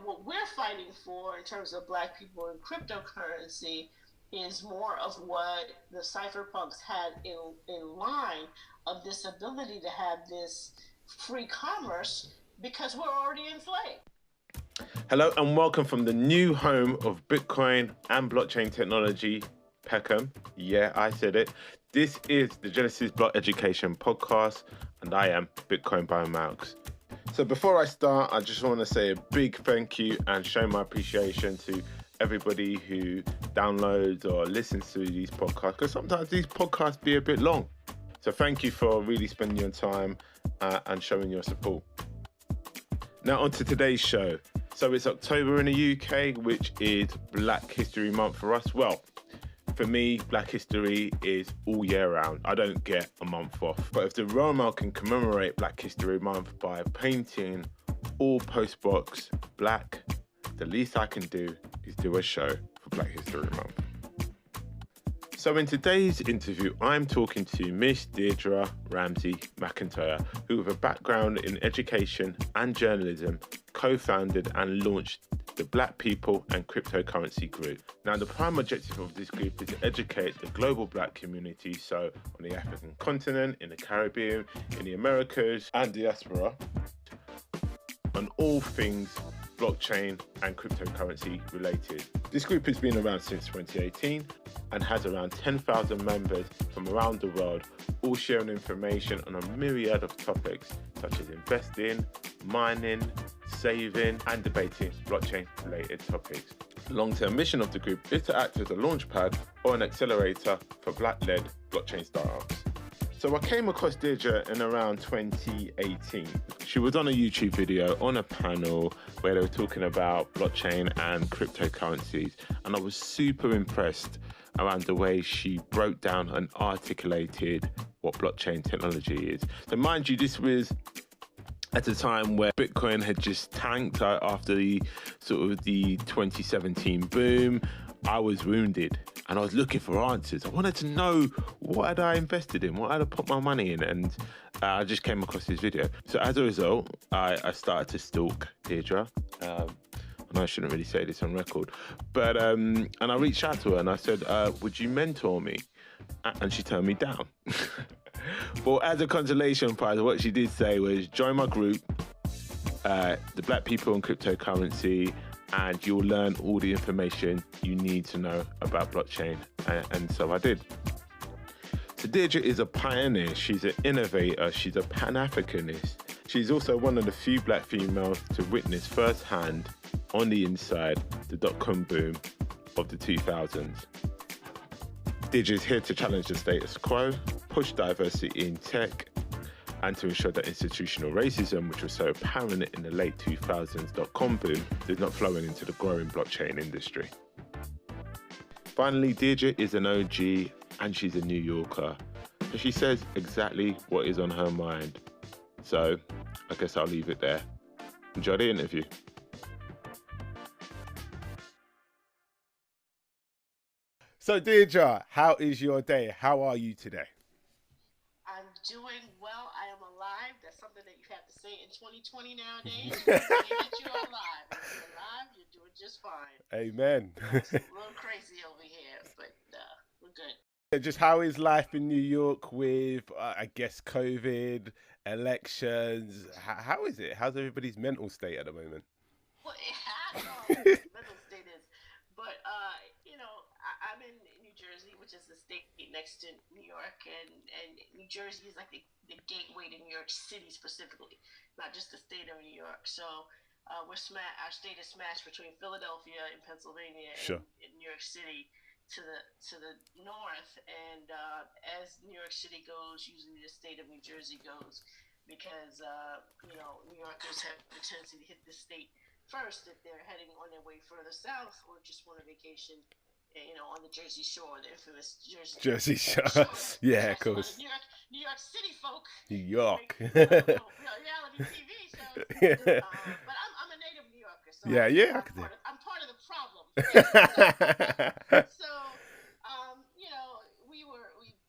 what we're fighting for in terms of Black people in cryptocurrency is more of what the cypherpunks had in line of this ability to have this free commerce because we're already enslaved. Hello and welcome from the new home of Bitcoin and blockchain technology, Peckham. Yeah, I said it. This is the Genesis Block Education Podcast, and I am Bitcoin Biomarks. So before I start, I just want to say a big thank you and show my appreciation to everybody who downloads or listens to these podcasts, because sometimes these podcasts be a bit long. So thank you for really spending your time and showing your support. Now on to today's show. So it's October in the UK, which is Black History Month for us. Well, for me, Black History is all year round. I don't get a month off. But if the Roma can commemorate Black History Month by painting all postbox black, the least I can do is do a show for Black History Month. So in today's interview, I'm talking to Miss Deidra Ramsey McIntyre, who with a background in education and journalism, co-founded and launched the Black People and Cryptocurrency Group. Now, the prime objective of this group is to educate the global Black community, so on the African continent, in the Caribbean, in the Americas, and diaspora, on all things blockchain and cryptocurrency related. This group has been around since 2018 and has around 10,000 members from around the world, all sharing information on a myriad of topics such as investing, mining, saving, and debating blockchain-related topics. The long-term mission of the group is to act as a launchpad or an accelerator for Black-led blockchain startups. So I came across Deidra in around 2018. She was on a YouTube video on a panel where they were talking about blockchain and cryptocurrencies, and I was super impressed around the way she broke down and articulated what blockchain technology is. So mind you, this was at a time where Bitcoin had just tanked after the 2017 boom. I was wounded and I was looking for answers. I wanted to know what had I invested in, what had I put my money in, and I just came across this video. So as a result, I started to stalk Deidra. I know I shouldn't really say this on record, but and I reached out to her and I said, would you mentor me? And she turned me down. Well, as a consolation prize, what she did say was, join my group, the Black People and Cryptocurrency, and you'll learn all the information you need to know about blockchain. And so I did. So Deidra is a pioneer, she's an innovator, she's a Pan-Africanist. She's also one of the few Black females to witness firsthand, on the inside, the dot-com boom of the 2000s. Deidra is here to challenge the status quo, push diversity in tech, and to ensure that institutional racism, which was so apparent in the late 2000s dot-com boom, is not flowing into the growing blockchain industry. Finally, Deidra is an OG and she's a New Yorker. So she says exactly what is on her mind. So I guess I'll leave it there. Enjoy the interview. So Deidra, how is your day? How are you today? I'm doing well. I am alive. That's something that you have to say in 2020 nowadays. Say that you're alive. If you're alive, you're doing just fine. Amen. It's a little crazy over here, but we're good. Just how is life in New York with, I guess, COVID, elections? How is it? How's everybody's mental state at the moment? Well, I don't know what the mental state is, but I'm in New Jersey, which is the state next to New York, and New Jersey is like the gateway to New York City specifically, not just the state of New York. So our state is smashed between Philadelphia and Pennsylvania and New York City to the north, and as New York City goes, usually the state of New Jersey goes, because New Yorkers have the tendency to hit the state first if they're heading on their way further south or just want a vacation. On the Jersey Shore, the infamous Jersey Shore. Yeah, of course. New York City folk. New York. Reality TV shows. But I'm a native New Yorker, so I'm part of the problem. So, we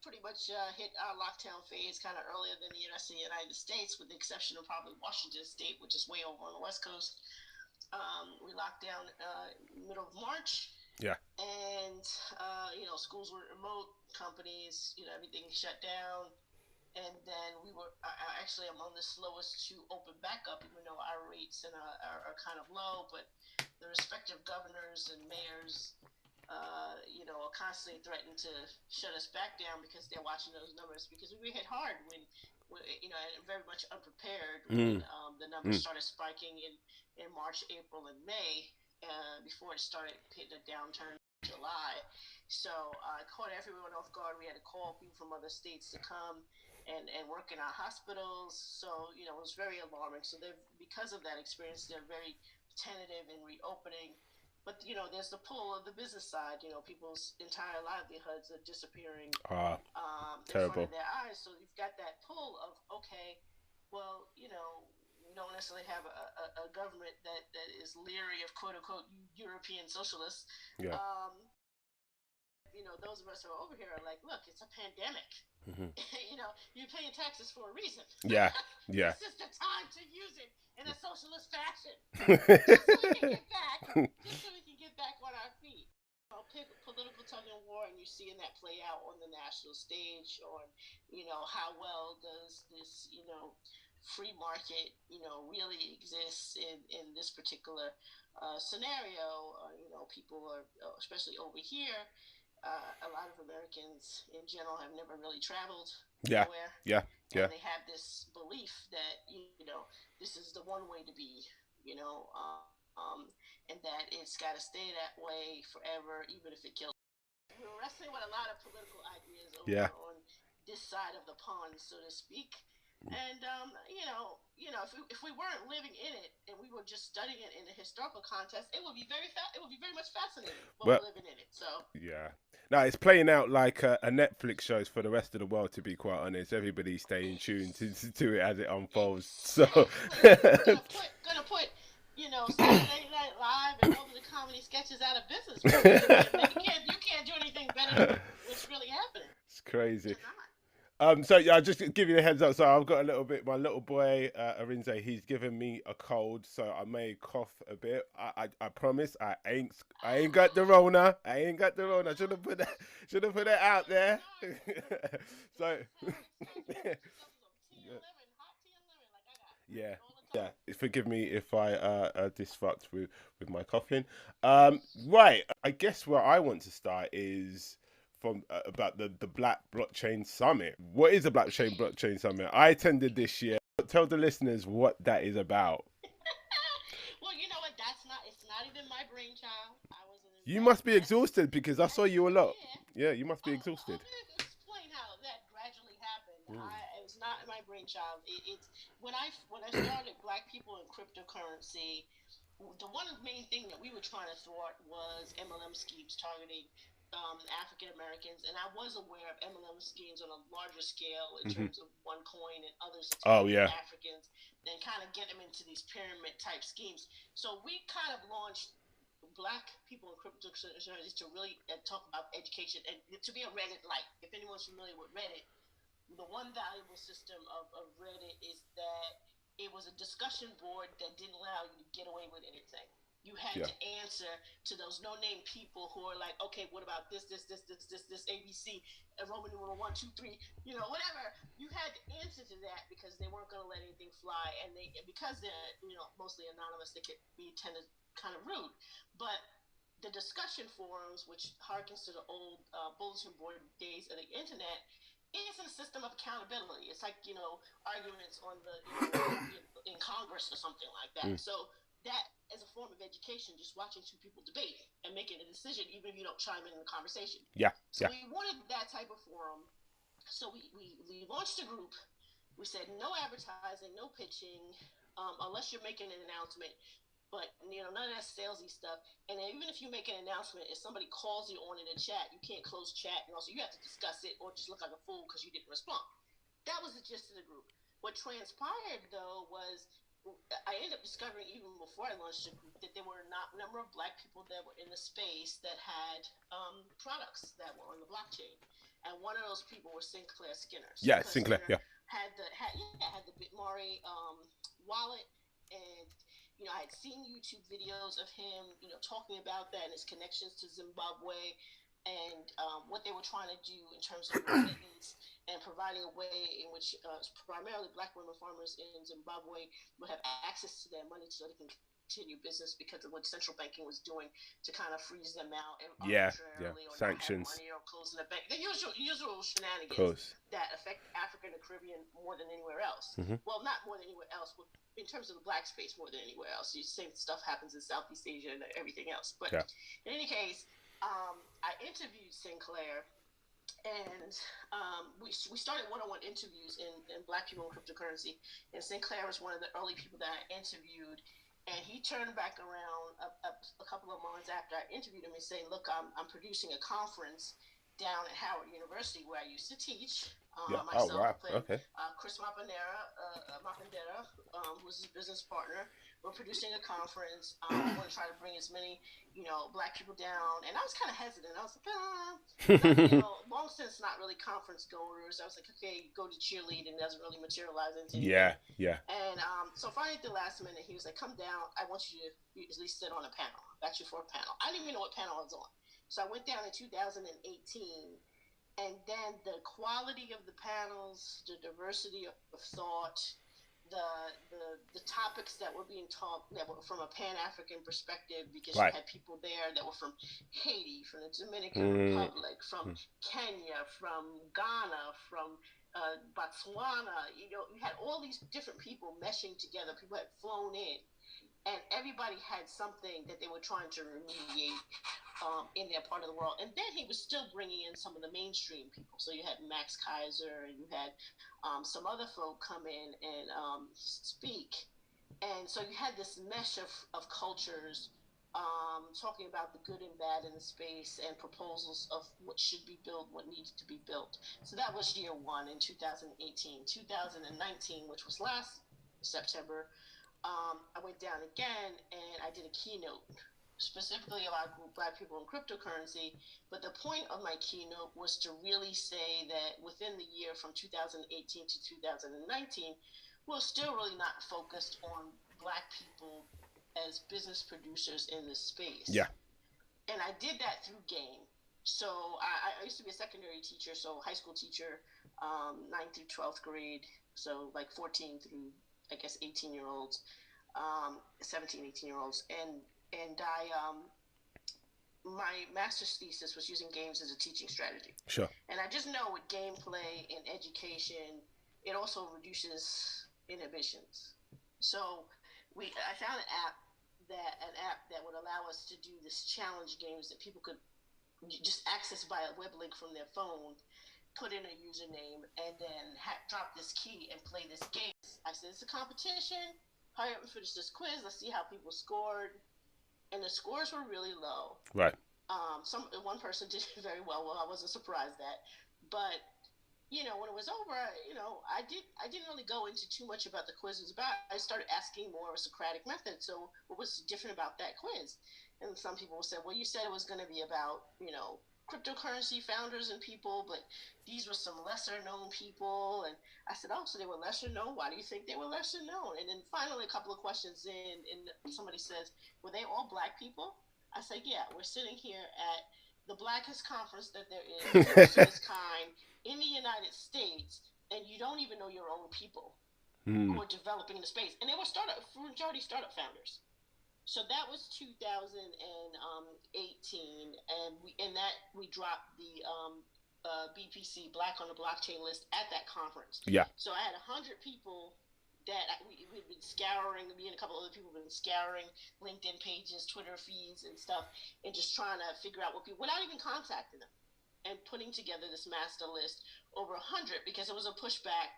pretty much hit our lockdown phase kind of earlier than the rest of the United States, with the exception of probably Washington State, which is way over on the West Coast. We locked down middle of March. Yeah. And schools were remote, companies, everything shut down. And then I'm on the slowest to open back up, even though our rates are kind of low. But the respective governors and mayors, are constantly threatening to shut us back down because they're watching those numbers. Because we hit hard when very much unprepared when the numbers started spiking in March, April, and May. Before it started hitting a downturn in July. So I caught everyone off guard. We had to call people from other states to come and work in our hospitals. So, it was very alarming. So because of that experience, they're very tentative in reopening. But, there's the pull of the business side. People's entire livelihoods are disappearing in front of their eyes. So you've got that pull of, okay, well, we don't necessarily have a government that is leery of quote unquote European socialists. Yeah. Those of us who are over here are like, look, it's a pandemic. You're paying taxes for a reason. Yeah. Yeah. This is the time to use it in a socialist fashion. Just so we can get back on our feet. Political tug and war, and you're seeing that play out on the national stage on, how well does this, free market, really exists in this particular scenario. People are, especially over here, a lot of Americans in general have never really traveled anywhere. Yeah. And they have this belief that, this is the one way to be, and that it's got to stay that way forever, even if it kills. We're wrestling with a lot of political ideas over on this side of the pond, so to speak. And if we weren't living in it and we were just studying it in a historical context, it would be very much fascinating. But we're living in it, so yeah. No, it's playing out like a Netflix shows for the rest of the world. To be quite honest, everybody's staying tuned to it as it unfolds. So gonna put Saturday Night Live and all the comedy sketches out of business. You can't do anything better than what's really happening. It's crazy. So yeah, I'll just give you a heads up. So I've got my little boy, Arinze, he's given me a cold, so I may cough a bit. I promise I ain't got the Rona. I ain't got the Rona. Should have put that out there. So yeah. Forgive me if I disrupt with my coughing. Right. I guess where I want to start is from about the Black Blockchain Summit. What is the Blockchain Summit? I attended this year. Tell the listeners what that is about. Well, you know what? It's not even my brainchild. You must be exhausted because I saw you a lot. Yeah, you must be exhausted. I'm going to explain how that gradually happened. It's not my brainchild. It's when I started Black People in Cryptocurrency, the one main thing that we were trying to thwart was MLM schemes targeting African Americans, and I was aware of MLM schemes on a larger scale in terms of OneCoin and others targeting Africans, and kind of get them into these pyramid type schemes. So we kind of launched Black People in Cryptocurrency to really talk about education and to be a Reddit like. If anyone's familiar with Reddit, the one valuable system of Reddit is that it was a discussion board that didn't allow you to get away with anything. You had to answer to those no-name people who are like, okay, what about this, ABC, Roman numeral 1, 2, 3, whatever. You had to answer to that because they weren't going to let anything fly, and because they're mostly anonymous, they could be kind of rude. But the discussion forums, which harkens to the old bulletin board days of the internet, is a system of accountability. It's like arguments on the in Congress or something like that. So that is a form of education, just watching two people debate and making a decision, even if you don't chime in the conversation. So we wanted that type of forum. So we launched a group. We said no advertising, no pitching, unless you're making an announcement. But none of that salesy stuff. And even if you make an announcement, if somebody calls you on in a chat, you can't close chat, and also you have to discuss it or just look like a fool because you didn't respond. That was the gist of the group. What transpired though was I ended up discovering even before I launched the group that there were a number of Black people that were in the space that had products that were on the blockchain, and one of those people was Sinclair Skinner. Sinclair. Had the Bitmari wallet, and I had seen YouTube videos of him, talking about that and his connections to Zimbabwe and what they were trying to do in terms of remittance and providing a way in which primarily Black women farmers in Zimbabwe would have access to their money so they can continue business because of what central banking was doing to kind of freeze them out arbitrarily or sanctions, not have money or closing the bank. The usual shenanigans that affect Africa and the Caribbean more than anywhere else. Well, not more than anywhere else, but in terms of the Black space more than anywhere else. The same stuff happens in Southeast Asia and everything else. But in any case, I interviewed Sinclair, and we started one-on-one interviews in Black people in cryptocurrency, and Sinclair was one of the early people that I interviewed. And he turned back around a couple of months after I interviewed him and saying, look, I'm producing a conference down at Howard University where I used to teach. Myself and Chris Mapendera, who's his business partner. We're producing a conference. We want to try to bring as many, Black people down. And I was kind of hesitant. I was like, long since not really conference goers. I was like, okay, go to cheerleading. Doesn't really materialize into anything. Yeah. And so finally at the last minute, he was like, come down. I want you to at least sit on a panel. I got you for a panel. I didn't even know what panel I was on. So I went down in 2018. And then the quality of the panels, the diversity of thought, the topics that were being taught that were from a Pan-African perspective, because you had people there that were from Haiti, from the Dominican Republic, from Kenya, from Ghana, from Botswana. You had all these different people meshing together. People had flown in, and everybody had something that they were trying to remediate in their part of the world. And then he was still bringing in some of the mainstream people. So you had Max Kaiser, and you had some other folk come in and speak. And so you had this mesh of cultures talking about the good and bad in the space and proposals of what should be built, what needs to be built. So that was year one in 2018. 2019, which was last September, I went down again and I did a keynote specifically about Black people in cryptocurrency. But the point of my keynote was to really say that within the year from 2018 to 2019, we're still really not focused on Black people as business producers in this space. Yeah. And I did that through game. So I used to be a secondary teacher, so high school teacher, 9th through 12th grade, so like 14 through, I guess, 18-year-olds, 17, 18-year-olds. And my master's thesis was using games as a teaching strategy. Sure. And I just know with gameplay in education, it also reduces inhibitions. So I found an app that would allow us to do this challenge games that people could just access by a web link from their phone, put in a username, and then drop this key and play this game. I said, it's a competition. Hurry up and finish this quiz. Let's see how people scored. And the scores were really low. Right. One person did very well. Well, I wasn't surprised at. But, when it was over, I didn't really go into too much about the quizzes. I started asking more of a Socratic method. So what was different about that quiz? And some people said, well, you said it was going to be about, cryptocurrency founders and people, but these were some lesser known people. And I said, oh, so they were lesser known? Why do you think they were lesser known? And then finally, a couple of questions in, and somebody says, were they all Black people? I said, yeah, we're sitting here at the blackest conference that there is of its kind in the United States, and you don't even know your own people who are developing the space. And they were majority startup founders. So that was 2018, and we dropped the BP&C Black on the Blockchain list at that conference. Yeah. So I had 100 people that we've been scouring. Me and a couple other people have been scouring LinkedIn pages, Twitter feeds, and stuff, and just trying to figure out what people, without even contacting them, and putting together this master list over 100, because it was a pushback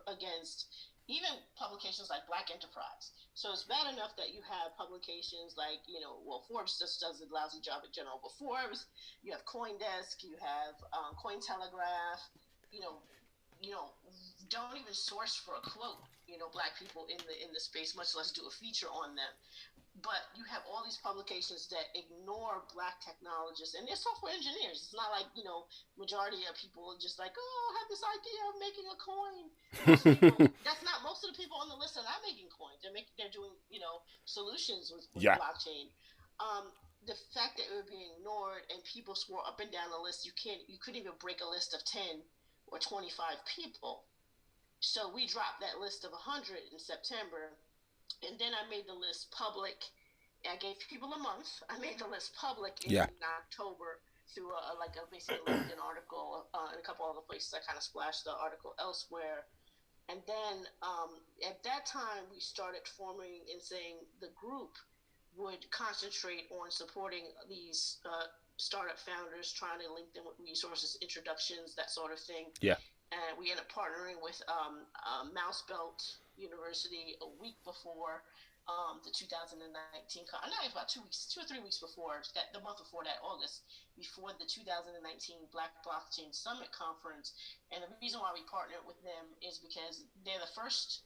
against even publications like Black Enterprise. So it's bad enough that you have publications like, Forbes just does a lousy job in general, but Forbes, you have CoinDesk, you have Cointelegraph, don't even source for a quote, Black people in the space, much less do a feature on them. But you have all these these publications that ignore Black technologists, and they're software engineers. It's not like, majority of people are just like, oh, I have this idea of making a coin. That's not most of the people on the list are not making coins. They're doing, solutions with blockchain. The fact that it was being ignored and people swore up and down the list, you couldn't even break a list of 10 or 25 people. So we dropped that list of 100 in September, and then I made the list public. I gave people a month. I made the list public in October through basically a LinkedIn article and a couple other places. I kind of splashed the article elsewhere. And then at that time, we started forming and saying the group would concentrate on supporting these startup founders, trying to link them with resources, introductions, that sort of thing. Yeah. And we ended up partnering with Mouse Belt University a week before the 2019 about 2 or 3 weeks before that, the month before that, August, before the 2019 Black Blockchain Summit Conference. And the reason why we partnered with them is because they're the first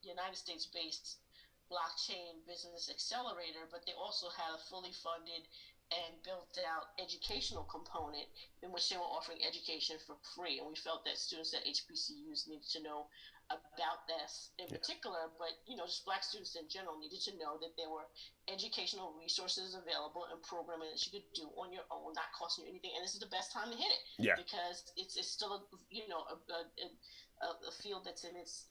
United States-based blockchain business accelerator, but they also had a fully funded and built out educational component in which they were offering education for free. And we felt that students at HBCUs needed to know about this in particular, but just Black students in general needed to know that there were educational resources available and programming that you could do on your own, not costing you anything. And this is the best time to hit it, because it's still a field that's in its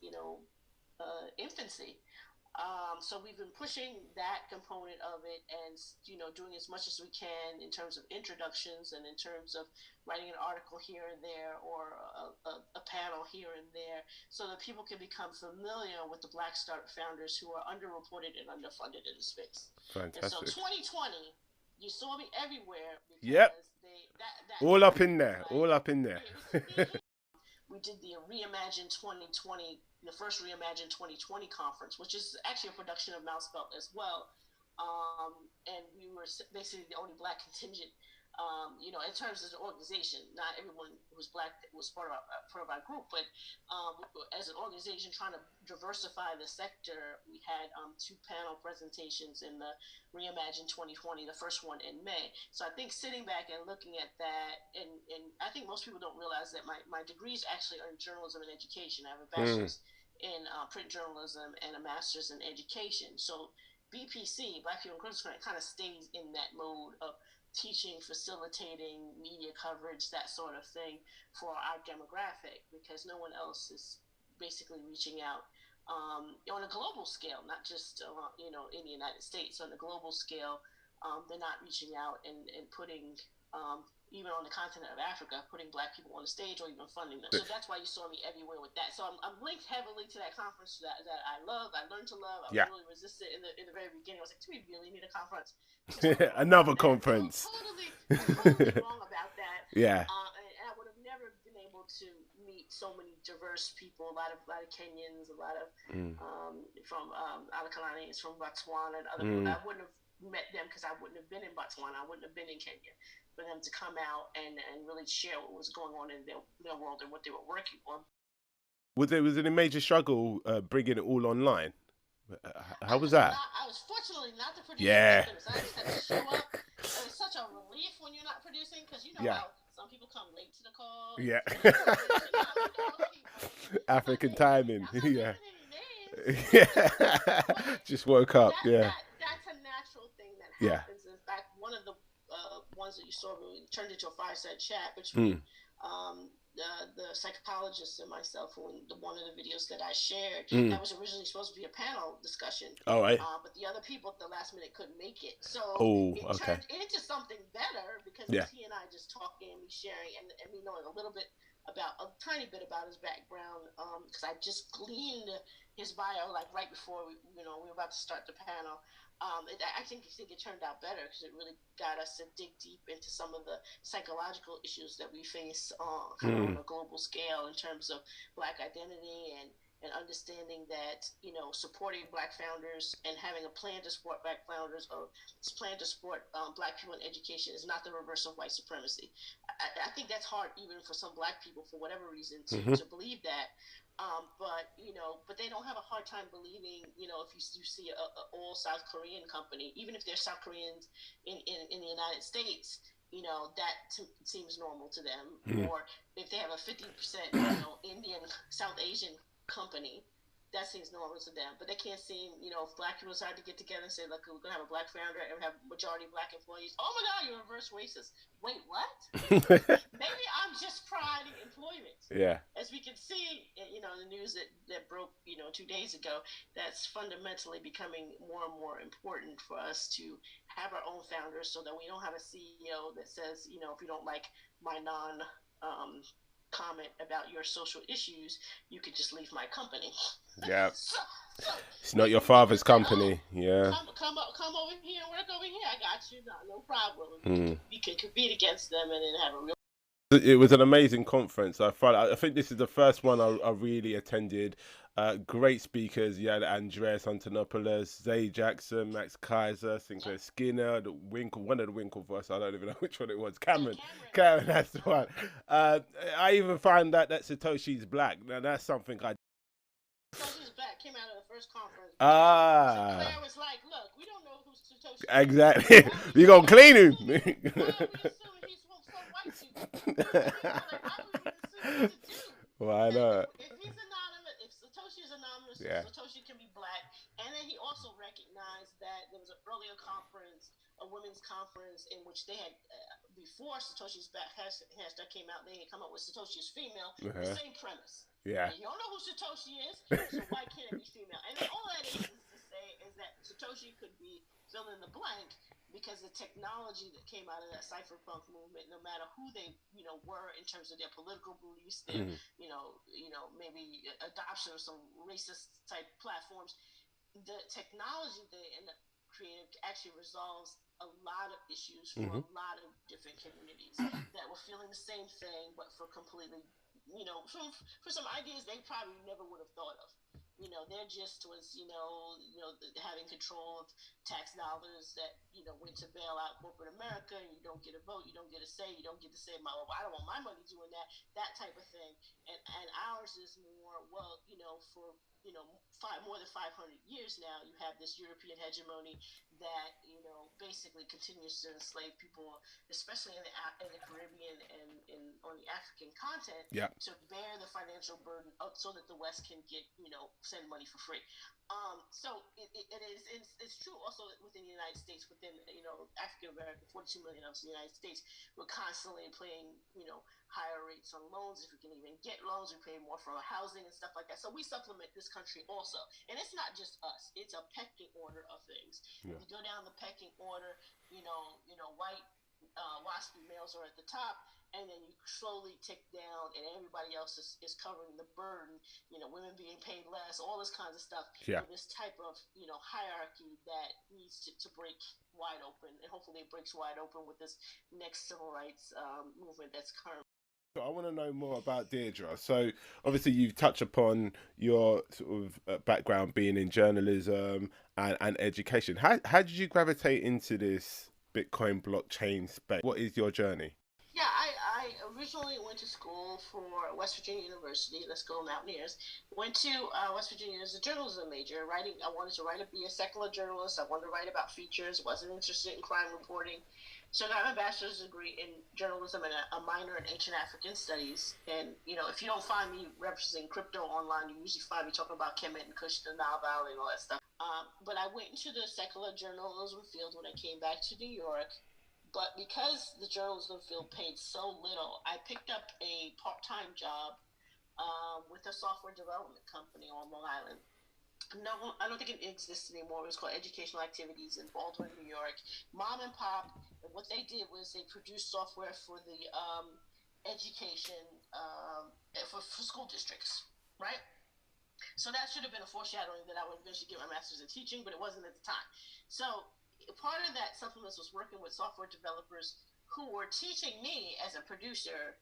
infancy. So we've been pushing that component of it and, doing as much as we can in terms of introductions and in terms of writing an article here and there or a panel here and there so that people can become familiar with the Black startup founders who are underreported and underfunded in the space. Fantastic. And so 2020, you saw me everywhere. All up in there. We did the Reimagine 2020, the first Reimagine 2020 conference, which is actually a production of Mouse Belt as well. And we were basically the only Black contingent, in terms of the organization. Not everyone who was Black was part of our group, but as an organization trying to diversify the sector, we had 2 panel presentations in the Reimagine 2020, the first one in May. So I think sitting back and looking at that, and I think most people don't realize that my degrees actually are in journalism and education. I have a bachelor's in print journalism and a master's in education. So BP&C, Black People in Critical Current, kind of stays in that mode of teaching, facilitating media coverage, that sort of thing for our demographic, because no one else is basically reaching out on a global scale, not just in the United States. On a global scale, they're not reaching out and putting even on the continent of Africa, putting Black people on the stage or even funding them. So that's why you saw me everywhere with that. So I'm linked heavily to that conference that I love. I learned to love. I really resisted in the very beginning. I was like, do we really need a conference? Another conference. Totally wrong about that. Yeah. And I would have never been able to meet so many diverse people. A lot of Kenyans, a lot of from Alakalani, from Botswana, and other people. I wouldn't have met them because I wouldn't have been in Botswana. I wouldn't have been in Kenya. For them to come out and really share what was going on in their world and what they were working on. Was it a major struggle bringing it all online? How was that? I was fortunately not the producer. Yeah. I just had to show up. It was such a relief when you're not producing because how some people come late to the call. Yeah. African timing. Yeah. Just woke up. That's a natural thing that happens. In fact, one of the ones that you saw really turned into a fireside chat between the psychologist and myself on one of the videos that I shared. That was originally supposed to be a panel discussion. All right. But the other people at the last minute couldn't make it. So it turned into something better because he and I just talking and me sharing and me knowing a tiny bit about his background because I just gleaned his bio right before we were about to start the panel. I think it turned out better because it really got us to dig deep into some of the psychological issues that we face on a global scale in terms of Black identity and and understanding that, supporting Black founders and having a plan to support Black founders or plan to support Black people in education is not the reverse of white supremacy. I think that's hard even for some Black people for whatever reason to believe that. But they don't have a hard time believing, if you see a all South Korean company, even if they're South Koreans in the United States, that seems normal to them. Or if they have a 50%, Indian, South Asian company, that seems normal to them. But they can't seem, if Black people decide to get together and say, look, we're going to have a Black founder and have majority Black employees. Oh my God, you're reverse racist. Wait, what? Maybe I'm just providing employment. Yeah. As we can see, the news that broke, 2 days ago, that's fundamentally becoming more and more important for us to have our own founders so that we don't have a CEO that says, if you don't like my comment about your social issues, you could just leave my company. Yeah. so it's not your father's company. Yeah. Come over here and work over here. I got you. No problem. We can compete against them and then have a real. It was an amazing conference. I think this is the first one I really attended. Great speakers. You had Andreas Antonopoulos, Zay Jackson, Max Kaiser, Sinclair Skinner, one of the Winklevoss. I don't even know which one it was. Cameron, that's the one. I even found out that Satoshi's Black. Now that's something I. Satoshi's Black came out of the first conference. Sinclair was like, "Look, we don't know who's Satoshi." Exactly. We gonna clean him. We assume he's from some white people. I don't even assume what to do. Well, I know. If he's anonymous, if Satoshi is anonymous, Satoshi can be Black. And then he also recognized that there was an earlier conference, a women's conference, in which they had, before Satoshi's Black hashtag came out, they had come up with Satoshi's female, the same premise. Yeah. And you don't know who Satoshi is, so why can't it be female? And then all that is to say is that Satoshi could be fill in the blank because the technology that came out of that cypherpunk movement, no matter who they, were in terms of their political beliefs, their, maybe adoption of some racist type platforms, the technology they end up creating actually resolves a lot of issues for a lot of different communities that were feeling the same thing, but for completely, for some ideas they probably never would have thought of. Their gist was, having control of tax dollars that, went to bail out corporate America, and you don't get a vote, you don't get a say, you don't get to say, I don't want my money doing that type of thing. And ours is more, for, more than 500 years now, you have this European hegemony that, basically continues to enslave people, especially in the Caribbean and on the African continent, to bear the financial burden so that the West can get, send money for free. So it's true also within the United States, within, African American, 42 million of us in the United States, we're constantly paying, higher rates on loans. If we can even get loans, we pay more for our housing and stuff like that. So we supplement this country also. And it's not just us. It's a pecking order of things. Yeah. If you go down the pecking order, white waspy males are at the top, and then you slowly tick down, and everybody else is covering the burden. Women being paid less, all this kinds of stuff. Yeah. This type of hierarchy that needs to break wide open, and hopefully it breaks wide open with this next civil rights movement that's currently. I want to know more about Deidra. So obviously you've touched upon your sort of background being in journalism and education. How did you gravitate into this Bitcoin blockchain space? What is your journey? Yeah, I originally went to school for West Virginia University. Let's go Mountaineers. Went to West Virginia as a journalism major. I wanted to be a secular journalist. I wanted to write about features. Wasn't interested in crime reporting. So I got my bachelor's degree in journalism and a minor in ancient African studies. And, if you don't find me representing crypto online, you usually find me talking about Kemet and Kush, the Nile Valley and all that stuff. But I went into the secular journalism field when I came back to New York. But because the journalism field paid so little, I picked up a part-time job with a software development company on Long Island. No, I don't think it exists anymore. It was called Educational Activities in Baldwin, New York. Mom and Pop, what they did was they produced software for the education for school districts, right? So that should have been a foreshadowing that I would eventually get my master's in teaching, but it wasn't at the time. So part of that supplements was working with software developers who were teaching me as a producer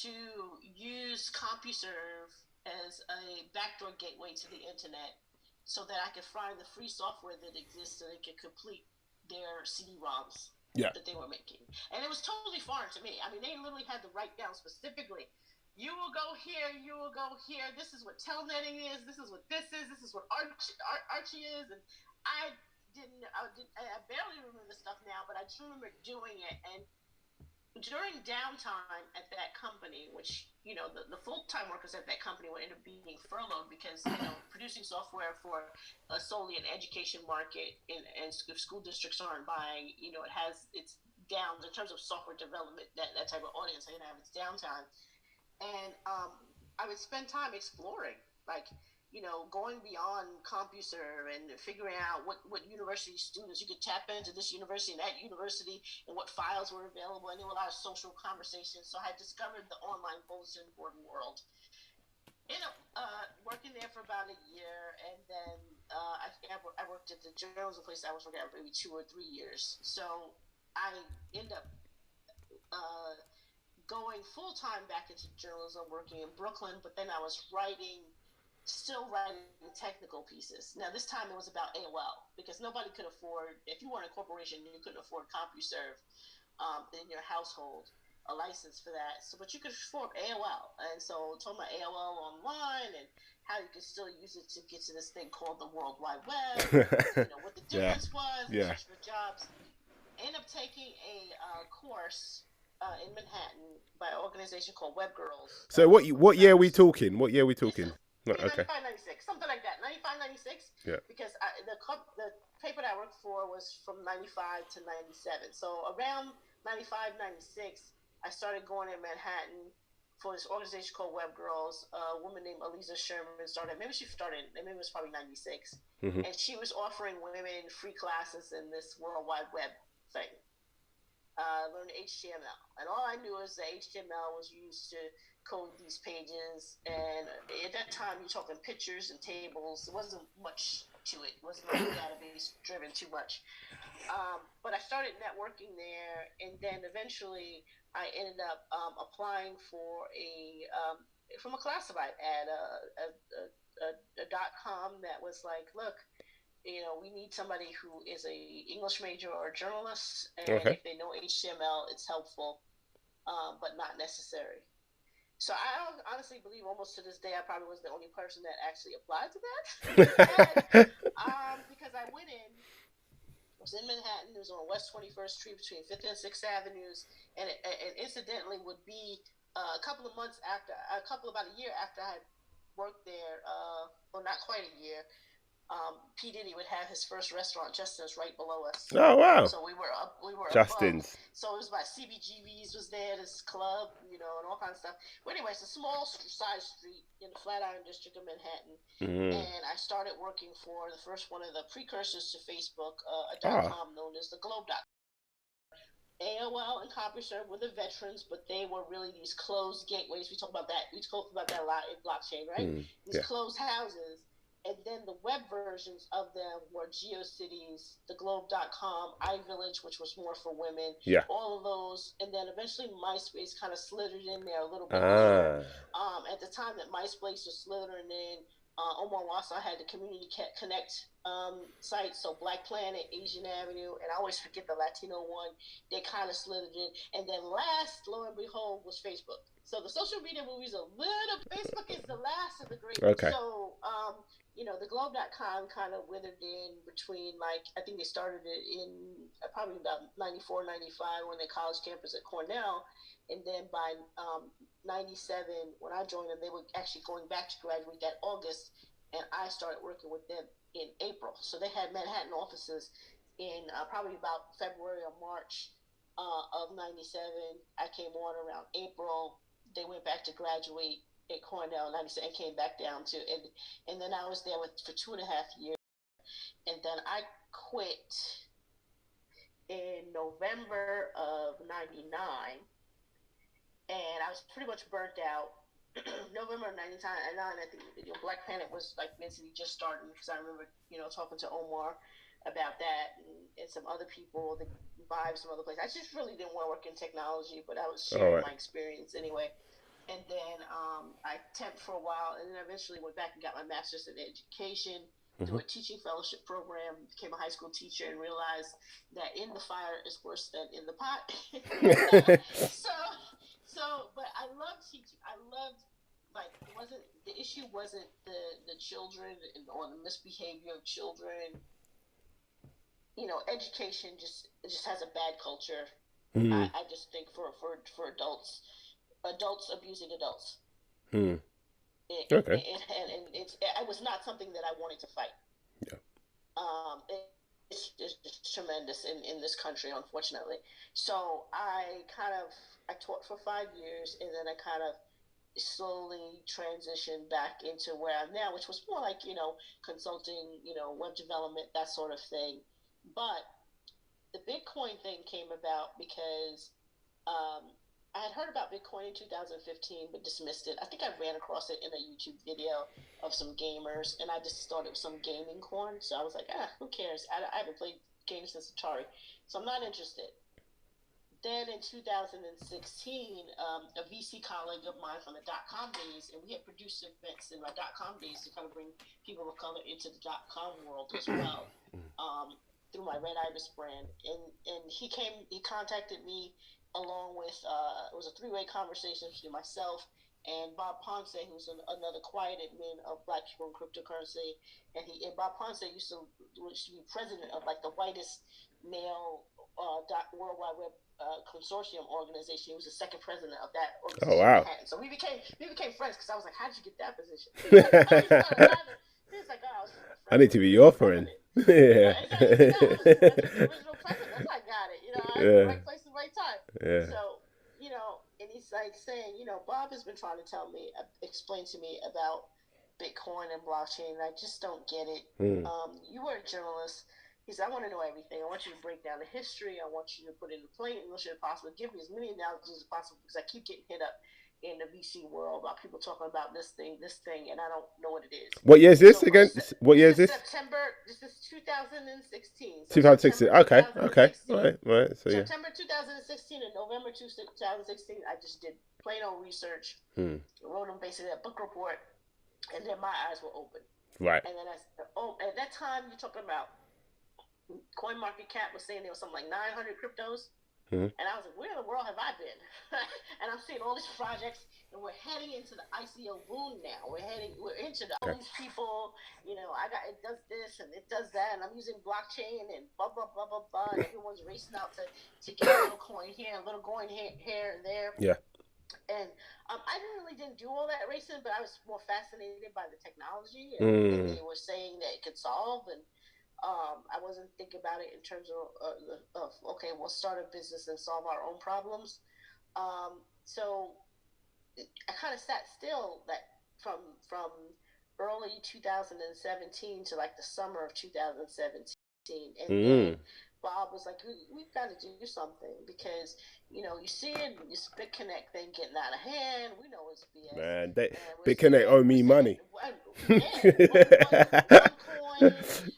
to use CompuServe as a backdoor gateway to the internet so that I could find the free software that exists so they could complete their CD-ROMs that they were making. And it was totally foreign to me. I mean, they literally had to write down specifically, you will go here, you will go here, this is what telnetting is, this is what this is what Archie is. And I barely remember the stuff now, but I just remember doing it. And during downtime at that company, which, you know, the full-time workers at that company would end up being furloughed because, you know, producing software for solely an education market and if school districts aren't buying, you know, it's down in terms of software development, that type of audience, they have its downtime. And I would spend time exploring, like, you know, going beyond CompuServe and figuring out what university students you could tap into this university and that university and what files were available. And there were a lot of social conversations. So I discovered the online bulletin board world. Ended up working there for about a year, and then I worked at the journalism place I was working at maybe 2 or 3 years. So I ended up going full-time back into journalism, working in Brooklyn, but then I was still writing technical pieces. Now, this time it was about AOL, because nobody could afford, if you weren't a corporation, you couldn't afford CompuServe in your household, a license for that. So, but you could afford AOL. And so I told my AOL online and how you could still use it to get to this thing called the World Wide Web, you know, what the difference was, search for jobs. Ended up taking a course in Manhattan by an organization called Web Girls. So what year are we talking? What year are we talking? Okay. 95, 96, something like that. 95, 96. Yeah. Because the paper that I worked for was from 95 to 97. So around 95, 96, I started going in Manhattan for this organization called Web Girls. A woman named Aliza Sherman started. Maybe it was probably 96. Mm-hmm. And she was offering women free classes in this World Wide Web thing. Learned HTML, and all I knew is that HTML was used to code these pages, and at that time you're talking pictures and tables. There wasn't much to it. It wasn't like database driven too much. But I started networking there, and then eventually I ended up applying for from a classified ad, a .com that was like, look, you know, we need somebody who is a English major or a journalist, and if they know HTML, it's helpful, but not necessary. So I honestly believe almost to this day I probably was the only person that actually applied to that. Because I went in, I was in Manhattan, it was on West 21st Street between 5th and 6th Avenues, and it incidentally would be about a year after I had worked there, or not quite a year. P. Diddy would have his first restaurant, Justin's, right below us. Oh wow! So we were Justin's. Above. So it was about CBGB's was there, this club, you know, and all kinds of stuff. But anyway, it's a small side street in the Flatiron District of Manhattan, and I started working for the first one of the precursors to Facebook, a .com known as the Globe.com. AOL and CompuServe were the veterans, but they were really these closed gateways. We talk about that. We talk about that a lot in blockchain, right? These closed houses. And then the web versions of them were GeoCities, the Globe.com, iVillage, which was more for women. Yeah. All of those. And then eventually MySpace kind of slithered in there a little bit more. At the time that MySpace was slithering in, Omar Wassa had the Community Connect site, so Black Planet, Asian Avenue, and I always forget the Latino one. They kind of slithered in. And then last, lo and behold, was Facebook. So the social media movies Facebook is the last of the great. Okay. So, you know, the Globe.com kind of withered in between, like, I think they started it in probably about 94, 95 when they college campus at Cornell. And then by 97, when I joined them, they were actually going back to graduate that August. And I started working with them in April. So they had Manhattan offices in probably about February or March of 97. I came on around April. They went back to graduate at Cornell, 97, and came back down to, and then I was there for 2.5 years. And then I quit in November of 99, and I was pretty much burnt out. November of 99, I think, you know, Black Planet was like basically just starting, because I remember, you know, talking to Omar about that and some other people, the vibes from other places. I just really didn't want to work in technology, but I was sharing my experience anyway. And then I temped for a while, and then eventually went back and got my master's in education through a teaching fellowship program. Became a high school teacher and realized that in the fire is worse than in the pot. But I loved teaching. I loved, like, the issue wasn't the children or the misbehavior of children. You know, education just has a bad culture. I just think for adults abusing adults. Okay. It was not something that I wanted to fight. Yeah. It's just tremendous in this country, unfortunately. So I taught for 5 years, and then I kind of slowly transitioned back into where I'm now, which was more like, consulting, web development, that sort of thing. But the Bitcoin thing came about because I had heard about Bitcoin in 2015, but dismissed it. I think I ran across it in a YouTube video of some gamers, and I just thought it was some gaming corn. So I was like, who cares? I haven't played games since Atari, so I'm not interested. Then in 2016, a VC colleague of mine from the .com days, and we had produced events in my .com days to kind of bring people of color into the .com world as well. Through my Red Ibis brand, and he contacted me along with it was a 3-way conversation between myself and Bob Ponce, who's another quiet admin of Black people in cryptocurrency, and Bob Ponce used to be president of like the whitest male World Wide Web consortium organization. He was the second president of that organization. Oh wow! So we became friends because I was like, "How'd you get that position?" He was like, "Oh, I need to be your friend." Yeah. That's the original president. That's how I got it. I was in the right place at the right time. Yeah. So, and he's like saying, Bob has been trying to explain to me about Bitcoin and blockchain, and I just don't get it. You were a journalist. He said, I want to know everything. I want you to break down the history. I want you to put it in plain English if possible. Give me as many analogies as possible because I keep getting hit up in the VC world about people talking about this thing, and I don't know what it is. What year is this again? What year is this? September. This is 2016. 2016. Okay. Right. So yeah. September 2016 and November 2016, I just did plain old research. Wrote them basically a book report, and then my eyes were open. Right. And then at that time you're talking about CoinMarketCap was saying there was something like 900 cryptos. And I was like, where in the world have I been? And I'm seeing all these projects, and we're heading into the ICO boom now. We're into all these people, it does this and it does that, and I'm using blockchain and blah, blah, blah, blah, blah. And everyone's racing out to get a little coin here, a little coin here and there. Yeah. And I didn't do all that racing, but I was more fascinated by the technology and they were saying that it could solve, and I wasn't thinking about it in terms of okay, we'll start a business and solve our own problems. So I kind of sat still from early 2017 to like the summer of 2017, and then Bob was like, we've got to do something because you see it, this BitConnect thing getting out of hand. We know it's BS. Man, BitConnect owe me money. One coin.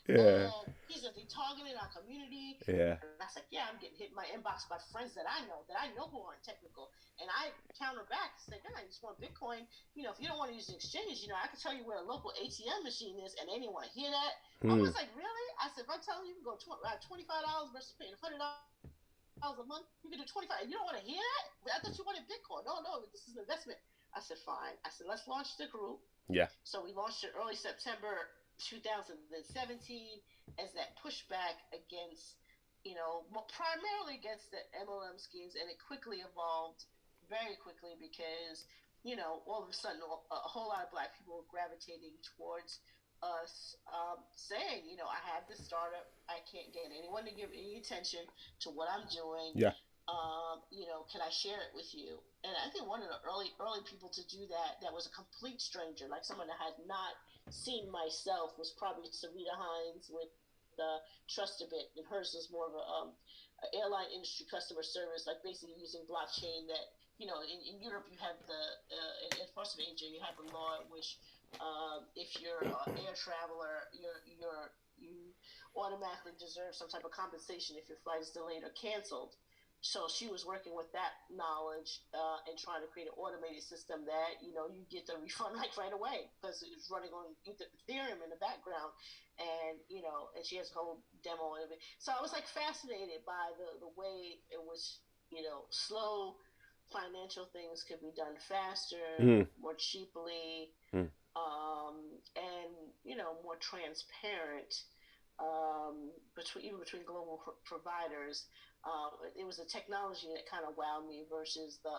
Yeah. He's targeting our community. Yeah. And I was like, I'm getting hit in my inbox by friends that I know who aren't technical. And I counter back, say, I just want Bitcoin. If you don't want to use an exchange, I can tell you where a local ATM machine is, and they didn't want to hear that. I was like, really? I said, if I'm telling you, you can go $25 versus paying $100 a month, you can do $25. You don't want to hear that? I thought you wanted Bitcoin. No, this is an investment. I said, fine. I said, let's launch the group. Yeah. So we launched it early September 2017 as that pushback against, primarily against the MLM schemes, and it quickly evolved very quickly because, all of a sudden a whole lot of Black people were gravitating towards us saying, I have this startup, I can't get anyone to give any attention to what I'm doing. Yeah. Can I share it with you? And I think one of the early people to do that was a complete stranger, like someone that had not seen myself, was probably Sarita Hines with Trust a Bit, and hers was more of a airline industry customer service, like basically using blockchain that, in Europe you have in parts of Asia you have the law in which if you're an air traveler, you automatically deserve some type of compensation if your flight is delayed or canceled. So she was working with that knowledge and trying to create an automated system that, you get the refund right away because it's running on Ethereum in the background. And, and she has a whole demo of it. So I was like fascinated by the way it was, slow financial things could be done faster, more cheaply, and, more transparent between global providers. It was a technology that kind of wowed me versus the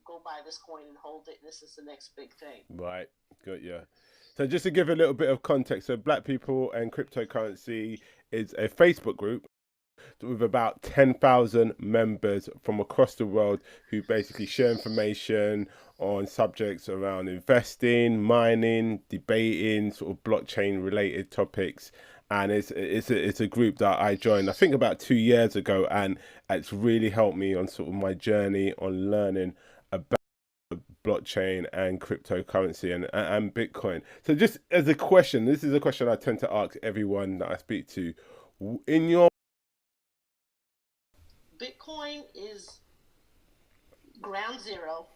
go buy this coin and hold it. This is the next big thing. Right, got you. So just to give a little bit of context, so Black People and Cryptocurrency is a Facebook group with about 10,000 members from across the world who basically share information on subjects around investing, mining, debating, sort of blockchain related topics. And it's a group that I joined, I think, about 2 years ago, and it's really helped me on sort of my journey on learning about blockchain and cryptocurrency and Bitcoin. So just as a question, this is a question I tend to ask everyone that I speak to. In your Bitcoin is ground zero,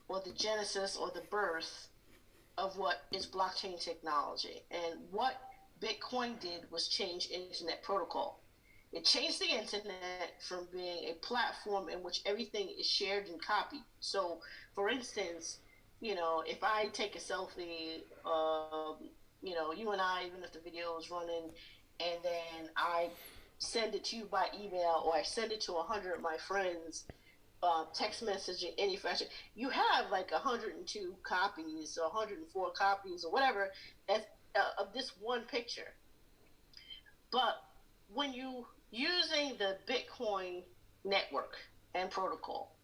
or the genesis or the birth of what is blockchain technology. And what Bitcoin did was change internet protocol. It changed the internet from being a platform in which everything is shared and copied. So, for instance, if I take a selfie, you and I, even if the video is running, and then I send it to you by email, or I send it to 100 of my friends, text messaging, any fashion, you have like 102 copies or 104 copies or whatever of this one picture. But when you using the Bitcoin network and protocol,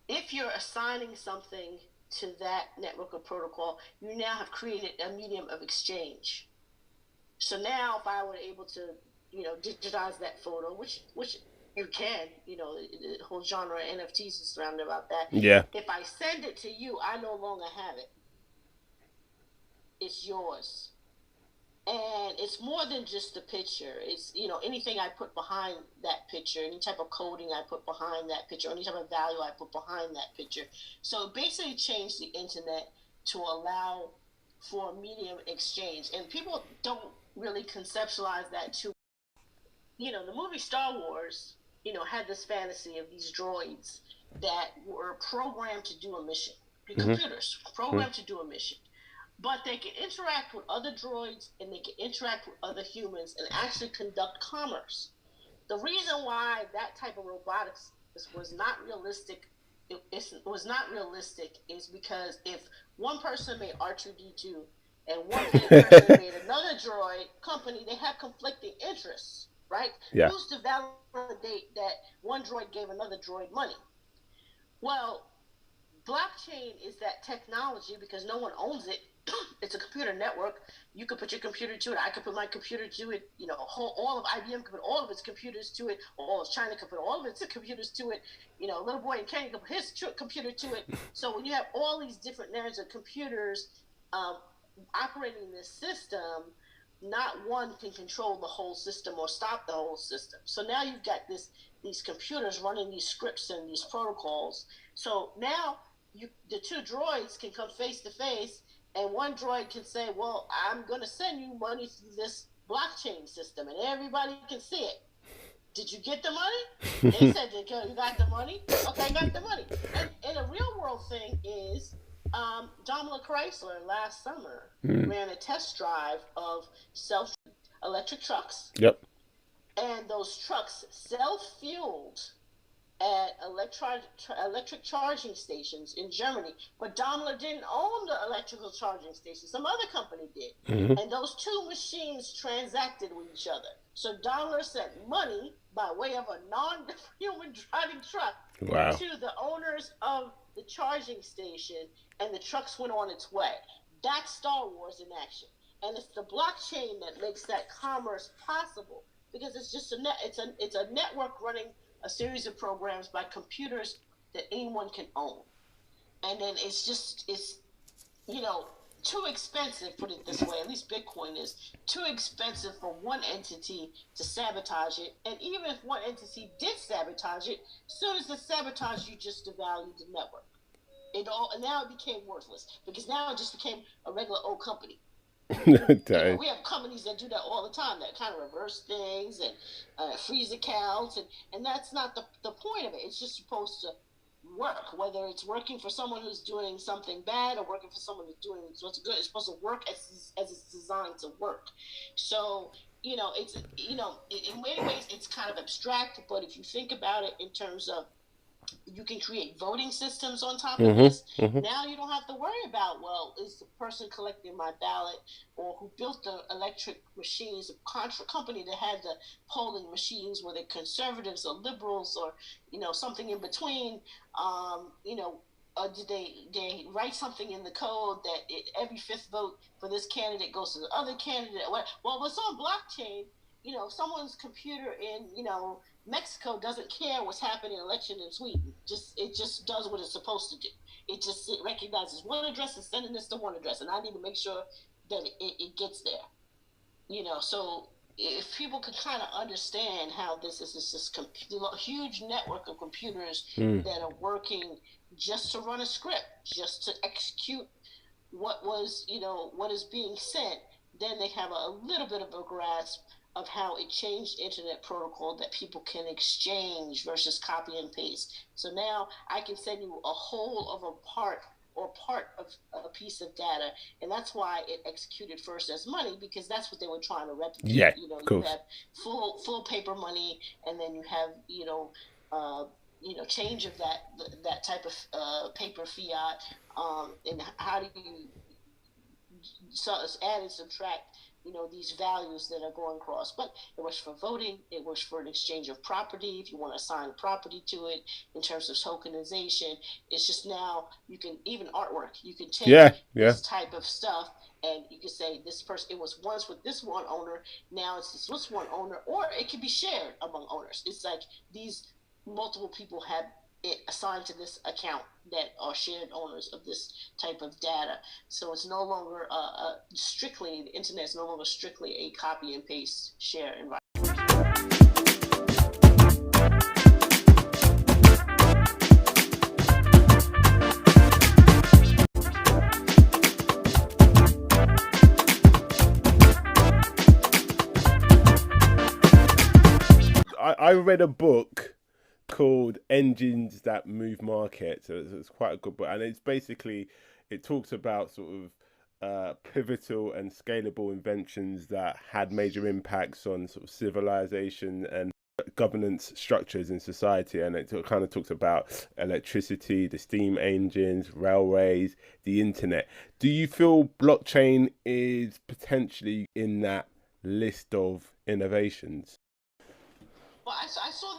if you're assigning something to that network or protocol, you now have created a medium of exchange. So now if I were able to, digitize that photo, which you can, the whole genre of NFTs is surrounded about that. Yeah. If I send it to you, I no longer have it. It's yours. And it's more than just the picture. It's, anything I put behind that picture, any type of coding I put behind that picture, any type of value I put behind that picture. So it basically changed the internet to allow for medium exchange. And people don't really conceptualize that too. The movie Star Wars, had this fantasy of these droids that were programmed to do a mission. Computers programmed to do a mission. But they can interact with other droids and they can interact with other humans and actually conduct commerce. The reason why that type of robotics was not realistic, is because if one person made R2D2 and one person made another droid company, they have conflicting interests, right? Yeah. Who's to validate that one droid gave another droid money? Well, blockchain is that technology because no one owns it. It's a computer network. You could put your computer to it. I could put my computer to it. All of IBM could put all of its computers to it. All of China could put all of its computers to it. Little boy in Kenya could put his computer to it. So when you have all these different layers of computers operating this system, not one can control the whole system or stop the whole system. So now you've got these computers running these scripts and these protocols. So now the two droids can come face to face. And one droid can say, well, I'm going to send you money through this blockchain system, and everybody can see it. Did you get the money? They said, you got the money? Okay, I got the money. And a real world thing is Daimler Chrysler last summer ran a test drive of electric trucks. Yep. And those trucks self-fueled at electric charging stations in Germany. But Daimler didn't own the electrical charging stations. Some other company did. And those two machines transacted with each other. So Daimler sent money by way of a non-human driving truck to the owners of the charging station, and the trucks went on its way. That's Star Wars in action. And it's the blockchain that makes that commerce possible, because it's just it's a network running a series of programs by computers that anyone can own. And then it's too expensive, put it this way, at least Bitcoin is too expensive for one entity to sabotage it. And even if one entity did sabotage it, as soon as it sabotaged, you just devalued the network. Now it became worthless because now it just became a regular old company. We have companies that do that all the time, that kind of reverse things and freeze accounts, and that's not the point of it. It's just supposed to work, whether it's working for someone who's doing something bad or working for someone who's doing what's good. It's supposed to work as it's designed to work. So it's in many ways it's kind of abstract, but if you think about it in terms of you can create voting systems on top of this. Now you don't have to worry about, well, is the person collecting my ballot or who built the electric machines, a company that had the polling machines, were they conservatives or liberals or, something in between, did they write something in the code that every fifth vote for this candidate goes to the other candidate? Well, it's on blockchain. Someone's computer in, Mexico doesn't care what's happening in election in Sweden. It just does what it's supposed to do. It recognizes one address and sending this to one address, and I need to make sure that it gets there. So if people could kind of understand how this is this huge network of computers that are working just to run a script, just to execute what is being sent, then they have a little bit of a grasp of how it changed internet protocol that people can exchange versus copy and paste. So now I can send you a whole of a part of a piece of data, and that's why it executed first as money, because that's what they were trying to replicate. Yeah, you have full paper money, and then you have change of that type of paper fiat, and how do you add and subtract these values that are going across. But it works for voting, it works for an exchange of property if you want to assign property to it in terms of tokenization. It's just now you can, even artwork, you can take this type of stuff and you can say this person, it was once with this one owner, now it's this one owner, or it can be shared among owners. It's like these multiple people have it assigned to this account that are shared owners of this type of data. So it's no longer the internet is no longer strictly a copy and paste share environment. I read a book called Engines That Move Markets. So it's quite a good book, and it's basically, it talks about sort of pivotal and scalable inventions that had major impacts on sort of civilization and governance structures in society. And it kind of talks about electricity, the steam engines, railways, the internet. Do you feel blockchain is potentially in that list of innovations? Well, I saw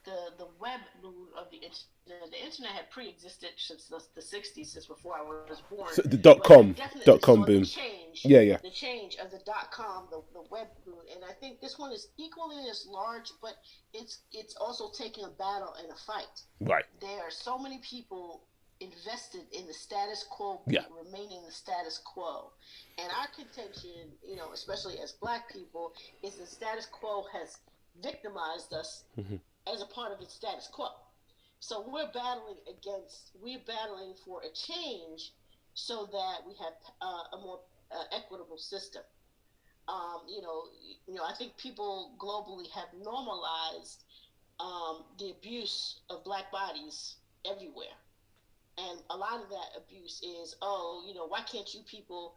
the web boom of the internet. The internet had pre-existed since the 60s, since before I was born. So the dot-com boom. The change of the dot-com, the web boom. And I think this one is equally as large, but it's also taking a battle and a fight. Right. There are so many people invested in the status quo remaining the status quo. And our contention, especially as Black people, is the status quo has victimized us as a part of its status quo. So we're battling for a change so that we have a more equitable system. I think people globally have normalized the abuse of Black bodies everywhere. And a lot of that abuse is, why can't you people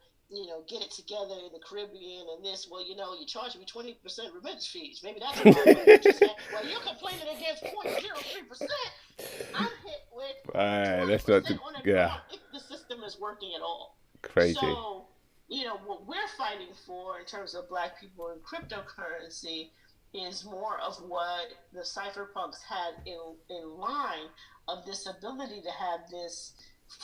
get it together in the Caribbean and this? Well, you charge me 20% remittance fees. Maybe that's a problem. Well, you're complaining against 0.03%. I'm hit with 20% on a dollar if the system is working at all. Crazy. So, what we're fighting for in terms of Black people in cryptocurrency is more of what the cypherpunks had in line, of this ability to have this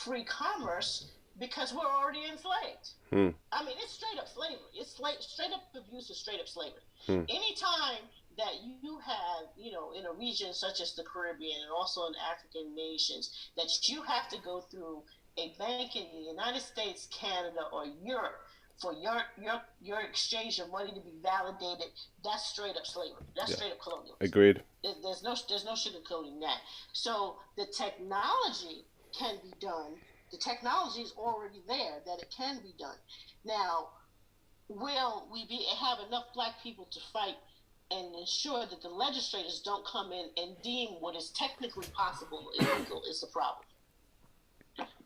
free commerce, because we're already enslaved. I mean, it's straight up slavery. It's straight up abuse of straight up slavery. Anytime that you have, in a region such as the Caribbean and also in African nations, that you have to go through a bank in the United States, Canada, or Europe for your exchange of money to be validated, that's straight up slavery. That's straight up colonialism. Agreed. There's no sugarcoating that. So the technology can be done. The technology is already there that it can be done. Now, will we have enough black people to fight and ensure that the legislators don't come in and deem what is technically possible illegal is the problem.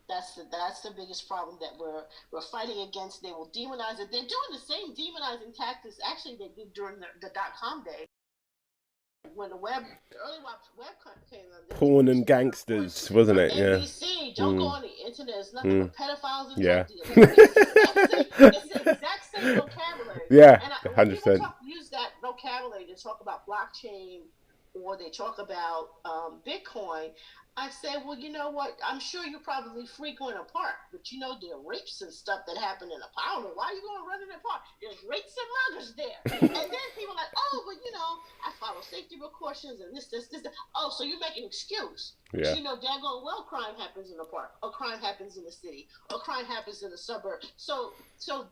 That's the biggest problem that we're fighting against. They will demonize it. They're doing the same demonizing tactics actually they did during the .com day. When the early web came on. Porn and gangsters, wasn't it? Yeah. ABC, don't go on the internet. It's nothing but pedophiles and yeah. drug dealers. It's the exact same vocabulary. Yeah, and 100%. People use that vocabulary to talk about blockchain or they talk about Bitcoin. I said, well, you know what? I'm sure you probably frequent a park, but you know there are rapes and stuff that happen in a park. I don't know why you going to run in a park. There's rapes and murders there. And then people are like, oh, but you know, I follow safety precautions and this. Oh, so you make an excuse. Yeah. You know, daggone well, crime happens in the park, or crime happens in the city, or crime happens in the suburb. So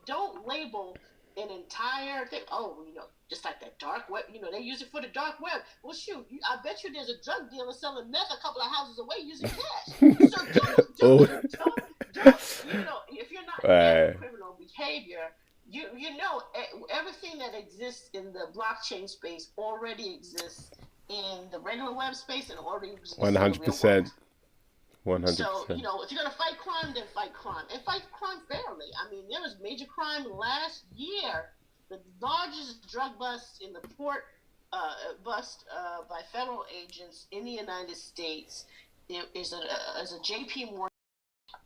don't label an entire thing. Oh, you know, just like that dark web. You know, they use it for the dark web. Well, shoot, I bet you there's a drug dealer selling meth a couple of houses away using cash. So don't. You know, if you're not in criminal behavior, you know everything that exists in the blockchain space already exists in the regular web space and already exists 100%. 100%. So, you know, if you're going to fight crime, then fight crime. And fight crime fairly. I mean, there was major crime last year. The largest drug bust in the port by federal agents in the United States is a JP Morgan.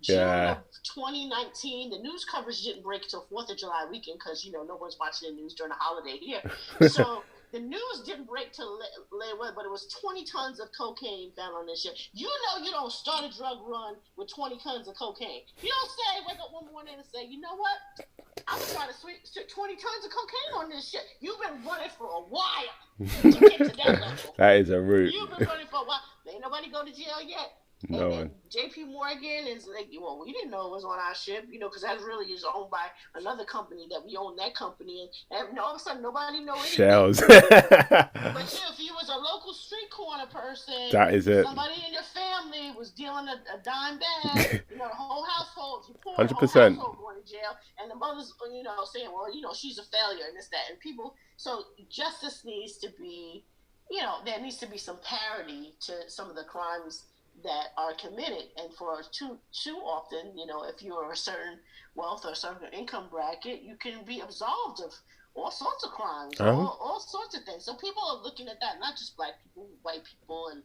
June of 2019, the news coverage didn't break until 4th of July weekend because, you know, no one's watching the news during a holiday here. So the news didn't break till later, but it was 20 tons of cocaine found on this ship. You know you don't start a drug run with 20 tons of cocaine. You don't say, wake up one morning and say, you know what? I'm trying to stick 20 tons of cocaine on this shit. You've been running for a while to get to that level. That is a route. You've been running for a while. Ain't nobody go to jail yet. No and JP Morgan is like, well, we didn't know it was on our ship, you know, because that really is owned by another company that we own that company, and all of a sudden nobody knows anything. Shells. But if you was a local street corner person, that is it. Somebody in your family was dealing a dime bag, you know, the whole household, 100%. The whole household going to jail, and the mother's, you know, saying, well, you know, she's a failure and this, that, and people. So justice needs to be, you know, there needs to be some parity to some of the crimes that are committed, and for too often, you know, if you're a certain wealth or a certain income bracket, you can be absolved of all sorts of crimes, all sorts of things. So people are looking at that, not just black people, white people, and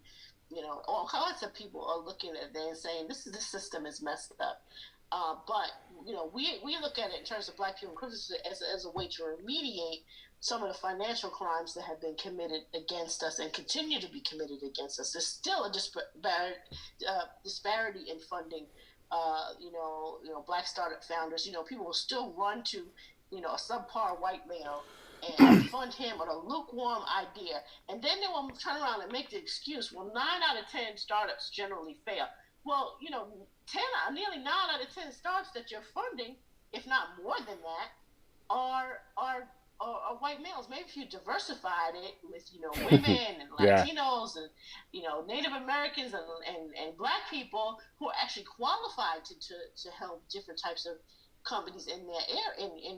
you know, all kinds of people are looking at that and saying this system is messed up. But you know, we look at it in terms of black people as a way to remediate some of the financial crimes that have been committed against us and continue to be committed against us. There's still a disparity in funding. You know, black startup founders. You know, people will still run to, you know, a subpar white male and fund him on a lukewarm idea, and then they will turn around and make the excuse, well, 9 out of 10 startups generally fail. Well, you know, nearly 9 out of 10 startups that you're funding, if not more than that, are white males. Maybe if you diversified it with, you know, women and Latinos and, you know, Native Americans and black people who are actually qualified to help different types of companies in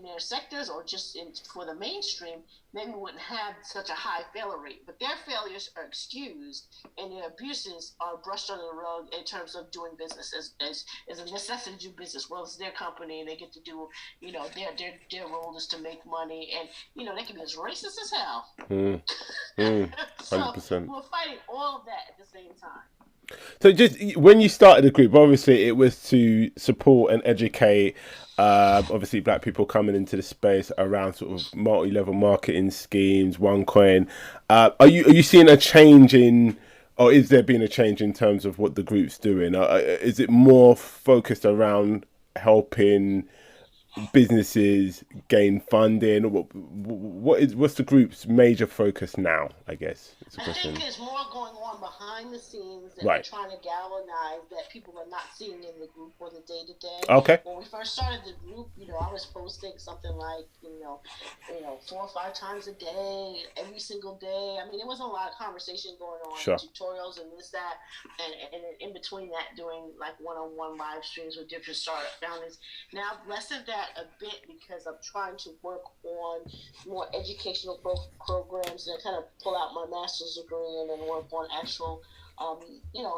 their sectors, or just for the mainstream, maybe wouldn't have such a high failure rate. But their failures are excused, and their abuses are brushed under the rug in terms of doing business as a necessity to do business. Well, it's their company, and they get to do, you know, their role is to make money, and you know they can be as racist as hell. 100%. So we're fighting all of that at the same time. So just when you started the group, obviously it was to support and educate obviously black people coming into the space around sort of multi-level marketing schemes, OneCoin. Are you seeing a change in, or is there been a change in terms of what the group's doing? Is it more focused around helping businesses gain funding? What's the group's major focus now? I guess it's a I question. think there's more going on behind the scenes that Right. we're trying to galvanize that people are not seeing in the group or the day to day. Okay. When we first started the group, I was posting something like, 4 or 5 times a day, every single day. I mean, there wasn't a lot of conversation going on, Sure. tutorials and this, that, and in between that, doing like one-on-one live streams with different startup founders. Now, I've lessened that a bit because I'm trying to work on more educational programs and kind of pull out my master's degree and then work on actual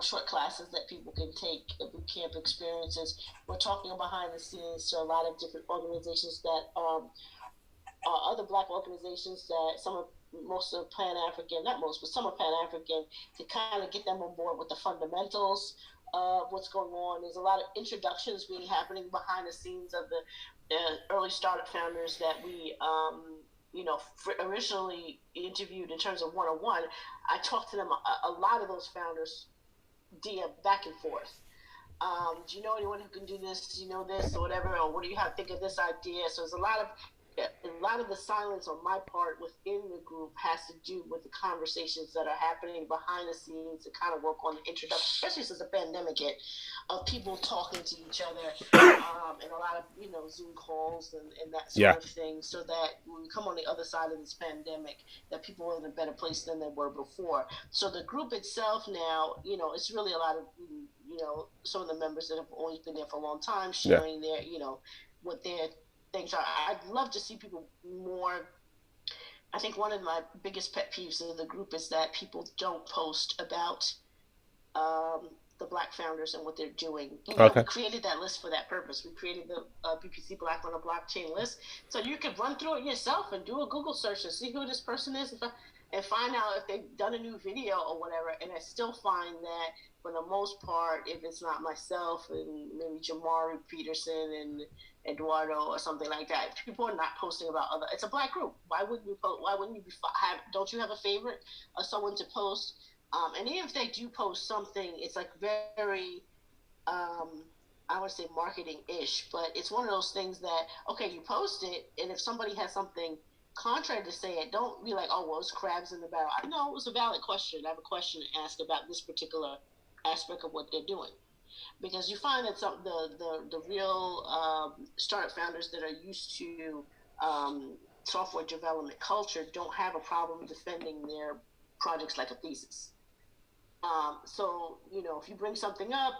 short classes that people can take, boot camp experiences. We're talking behind the scenes to a lot of different organizations that other Black organizations that most of Pan African, not most, but some are Pan African, to kind of get them on board with the fundamentals of what's going on. There's a lot of introductions being happening behind the scenes of the early startup founders that we originally interviewed in terms of one-on-one. I talked to them, a lot of those founders DM back and forth. Do you know anyone who can do this? Do you know this or whatever? Or what do you have to think of this idea? So there's a lot of the silence on my part within the group has to do with the conversations that are happening behind the scenes to kind of work on the introduction, especially since the pandemic hit, of people talking to each other and a lot of Zoom calls and that sort of thing, so that when we come on the other side of this pandemic, that people are in a better place than they were before. So the group itself now, it's really a lot of some of the members that have always been there for a long time sharing their what their things are. I'd love to see people more. I think one of my biggest pet peeves of the group is that people don't post about the Black founders and what they're doing. We created that list for that purpose. We created the BP&C Black on a Blockchain list, so you can run through it yourself and do a Google search and see who this person is and find out if they've done a new video or whatever. And I still find that for the most part, if it's not myself and maybe Jamari Peterson and Eduardo or something like that, people are not posting about other. It's a Black group. Why wouldn't you post? Why wouldn't you don't you have a favorite or someone to post? And even if they do post something, it's like very, I would say marketing-ish, but it's one of those things that, okay, you post it, and if somebody has something contrary to say it, don't be like, oh, well, it's crabs in the barrel. No, it was a valid question. I have a question to ask about this particular aspect of what they're doing. Because you find that the real startup founders that are used to software development culture don't have a problem defending their projects like a thesis. So if you bring something up,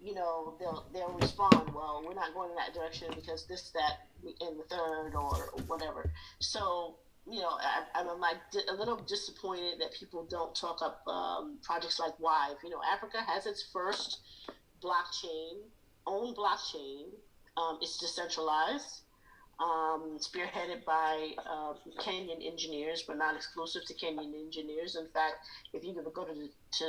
they'll respond, well, we're not going in that direction because this, that, and the third, or whatever. So I'm like a little disappointed that people don't talk up projects like Wive. Africa has its first own blockchain. It's decentralized. Spearheaded by Kenyan engineers, but not exclusive to Kenyan engineers. In fact, if you go to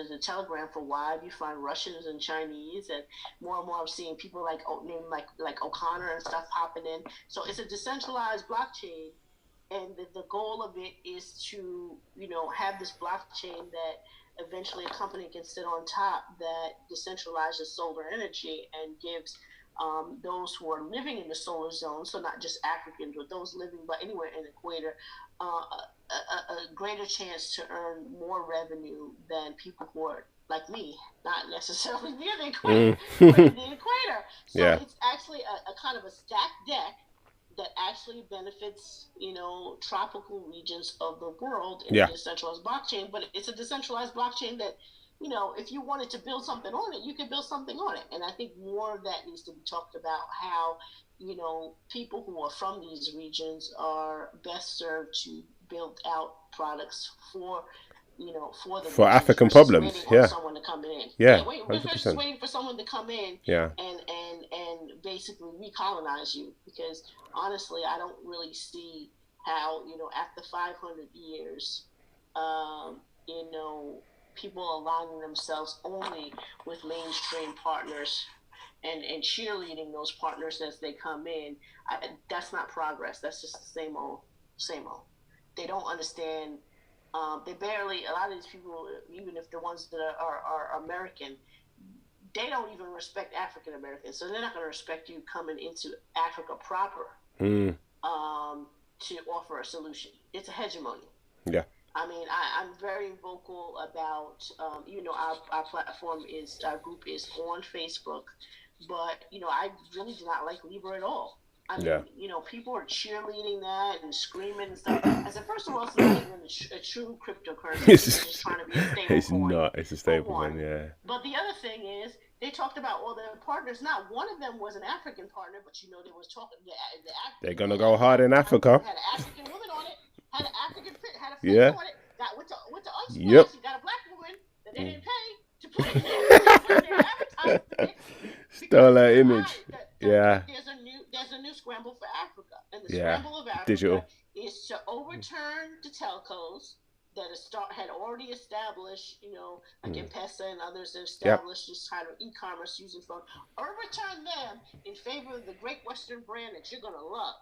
the Telegram for Wive, you find Russians and Chinese, and more I'm seeing people like O'Connor and stuff popping in. So it's a decentralized blockchain, and the goal of it is to have this blockchain that eventually a company can sit on top that decentralizes solar energy and gives those who are living in the solar zone, so not just Africans, but those living but anywhere in the equator, a greater chance to earn more revenue than people who are like me, not necessarily near the equator, but in the equator. So it's actually a kind of a stacked deck that actually benefits, tropical regions of the world in a decentralized blockchain. But it's a decentralized blockchain that, if you wanted to build something on it, you could build something on it. And I think more of that needs to be talked about, how, people who are from these regions are best served to build out products for for African problems. Someone to come in. Versus waiting for someone to come in and basically recolonize you. Because honestly, I don't really see how, after 500 years, people aligning themselves only with mainstream partners and cheerleading those partners as they come in. That's not progress. That's just the same old. They don't understand. They barely, a lot of these people, even if the ones that are American, they don't even respect African Americans, so they're not going to respect you coming into Africa proper to offer a solution. It's a hegemony. Yeah. I mean, I'm very vocal about, our platform is, our group is on Facebook, but, I really do not like Libra at all. I mean, people are cheerleading that and screaming and stuff. I said, first of all, it's not even a true cryptocurrency. It's just trying to be a stable It's coin. not. It's a stable coin, yeah. But the other thing is, they talked about all their partners. Not one of them was an African partner, but they was talking. They're gonna go hard in Africa. Had an African woman on it. Had an African had a face on it. Went to Unsplash. Yep. Got a black woman that they didn't pay to put in their advertisement. Stole her image. Yeah. There's a new scramble for Africa, and the Yeah. scramble of Africa Digital. is to overturn the telcos that had already established, like M-Pesa and others that established this kind of e-commerce using phone. Overturn them in favor of the Great Western brand that you're gonna love.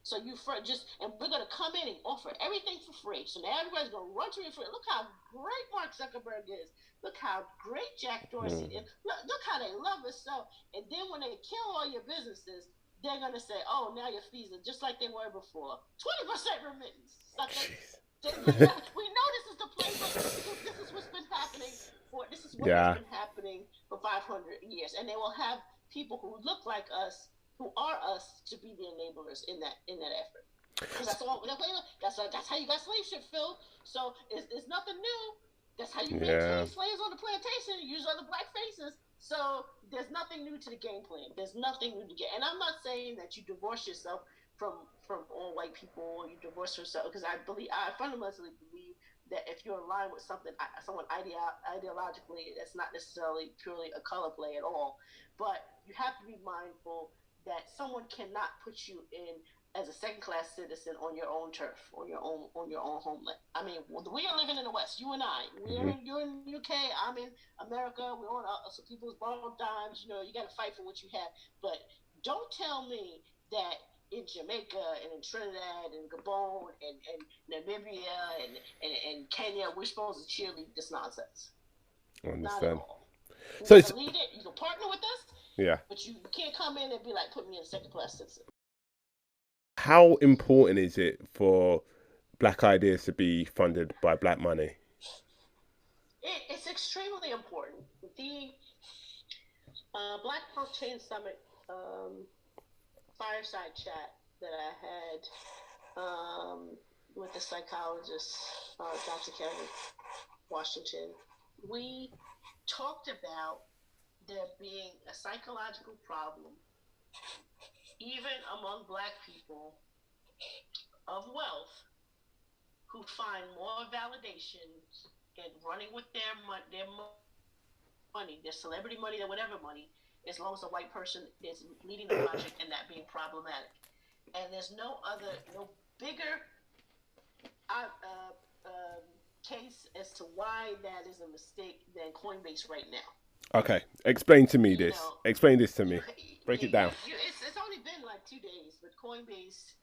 So and we're gonna come in and offer everything for free. So now everybody's gonna run to it for. Look how great Mark Zuckerberg is. Look how great Jack Dorsey is. Look how they love us so. And then when they kill all your businesses, they're gonna say, "Oh, now your fees are just like they were before. 20% remittance." We know this is the playbook because this is what's been happening has been happening for 500 years, and they will have people who look like us, who are us, to be the enablers in that effort. Because that's all. That's how you got slave ship, Phil. So it's nothing new. That's how you maintain slaves on the plantation. You use other black faces. So there's nothing new to the game plan. There's nothing new to get. And I'm not saying that you divorce yourself from all white people, or you divorce yourself, because I fundamentally believe that if you're aligned with someone ideologically, that's not necessarily purely a color play at all. But you have to be mindful that someone cannot put you in as a second-class citizen on your own turf, on your own homeland. I mean, we are living in the West. You and I. You're in the UK. I'm in America. We're on some people's borrowed dimes. You got to fight for what you have. But don't tell me that in Jamaica and in Trinidad and Gabon and Namibia and Kenya, we're supposed to cheerlead this nonsense. I understand. Not at all. So you can lead it. You can partner with us. Yeah. But you can't come in and be like, put me in a second-class citizen. How important is it for black ideas to be funded by black money? It's extremely important. The Black Blockchain Summit fireside chat that I had with the psychologist, Dr. Kevin Washington, we talked about there being a psychological problem even among black people of wealth who find more validation in running with their money, their celebrity money, their whatever money, as long as a white person is leading the project and that being problematic. And there's no bigger case as to why that is a mistake than Coinbase right now. Okay, explain to me this. Explain this to me. Break it down. It's only been like 2 days, but Coinbase,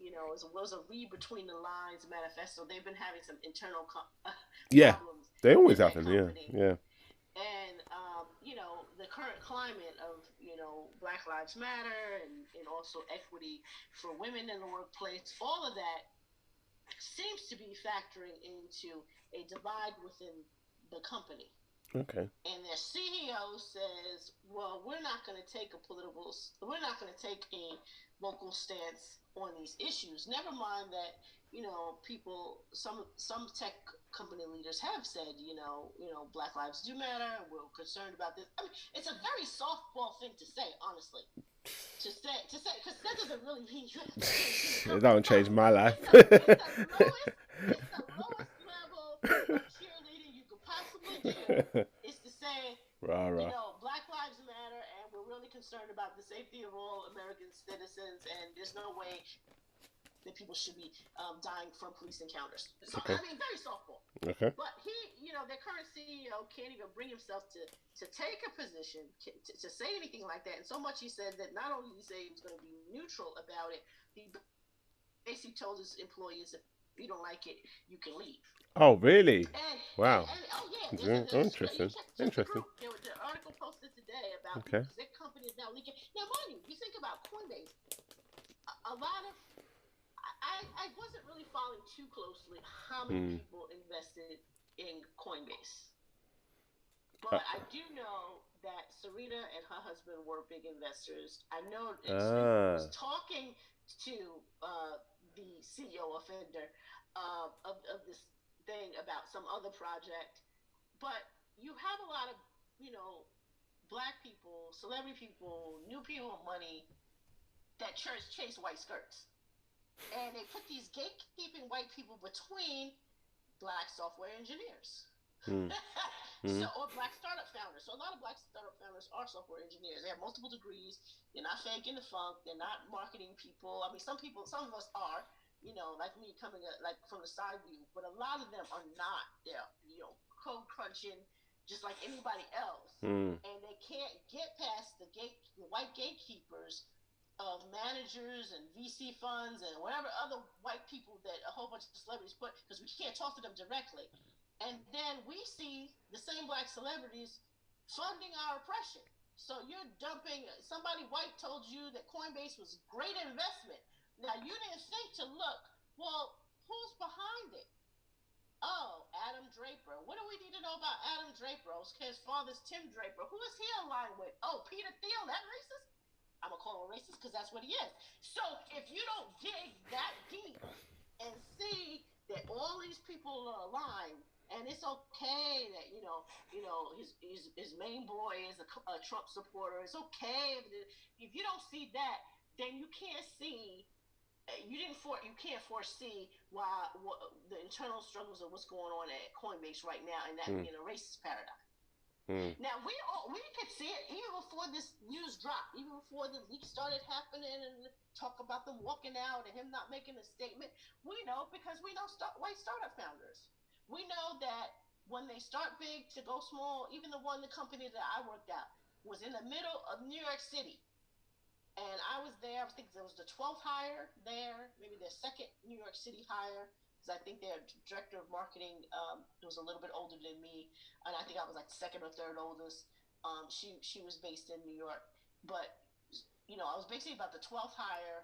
was a read between the lines manifesto. They've been having some internal problems. They always happen. Yeah. And the current climate of Black Lives Matter and also equity for women in the workplace, all of that seems to be factoring into a divide within the company. Okay. And their CEO says, "Well, we're not going to take a local stance on these issues. Never mind that, people, some tech company leaders have said, Black lives do matter, and we're concerned about this." I mean, it's a very softball thing to say, honestly. To say, because that doesn't really mean you have to. It don't change my life. It's the lowest level of cheerleading you could possibly do. Is to say, Black lives matter, and we're really concerned about the safety of all American citizens, and there's no way that people should be dying from police encounters. So, I mean, very softball. Okay. But he, their current CEO can't even bring himself to take a position, to say anything like that. And so much he said that not only did he say he was going to be neutral about it, he basically told his employees, if you don't like it, you can leave. Oh, really? And, wow. Interesting. Interesting. The article posted today about Okay. because their company is now leaking. Now, mind you think about Coinbase. A lot of I wasn't really following too closely how many people invested in Coinbase, but I do know that Serena and her husband were big investors. I know Serena was talking to the CEO of Fender of this thing about some other project, but you have a lot of black people, celebrity people, new people with money that chase white skirts. And they put these gatekeeping white people between black software engineers. Or black startup founders. So a lot of black startup founders are software engineers. They have multiple degrees. They're not faking the funk. They're not marketing people. I mean, some of us are, like me coming like from the side view, but a lot of them are not. They're, code crunching just like anybody else. And they can't get past the white gatekeepers of managers and VC funds and whatever other white people that a whole bunch of celebrities put, because we can't talk to them directly. And then we see the same black celebrities funding our oppression. So you're dumping, somebody white told you that Coinbase was a great investment. Now you didn't think to look, well, who's behind it? Oh, Adam Draper. What do we need to know about Adam Draper? His father's Tim Draper. Who is he aligned with? Oh, Peter Thiel, that racist? I'm going to call him racist because that's what he is. So if you don't dig that deep and see that all these people are aligned, and it's okay that, his main boy is a Trump supporter. It's okay. If you don't see that, then you can't see, you can't foresee what the internal struggles of what's going on at Coinbase right now, and that being a racist paradigm. Now we could see it even before this news dropped, even before the leak started happening, and talk about them walking out and him not making a statement. We know because we know white startup founders. We know that when they start big to go small, even the company that I worked at was in the middle of New York City, and I was there. I think it was the 12th hire there, maybe their second New York City hire. I think their director of marketing was a little bit older than me, and I think I was like second or third oldest. She was based in New York, but I was basically about the 12th hire,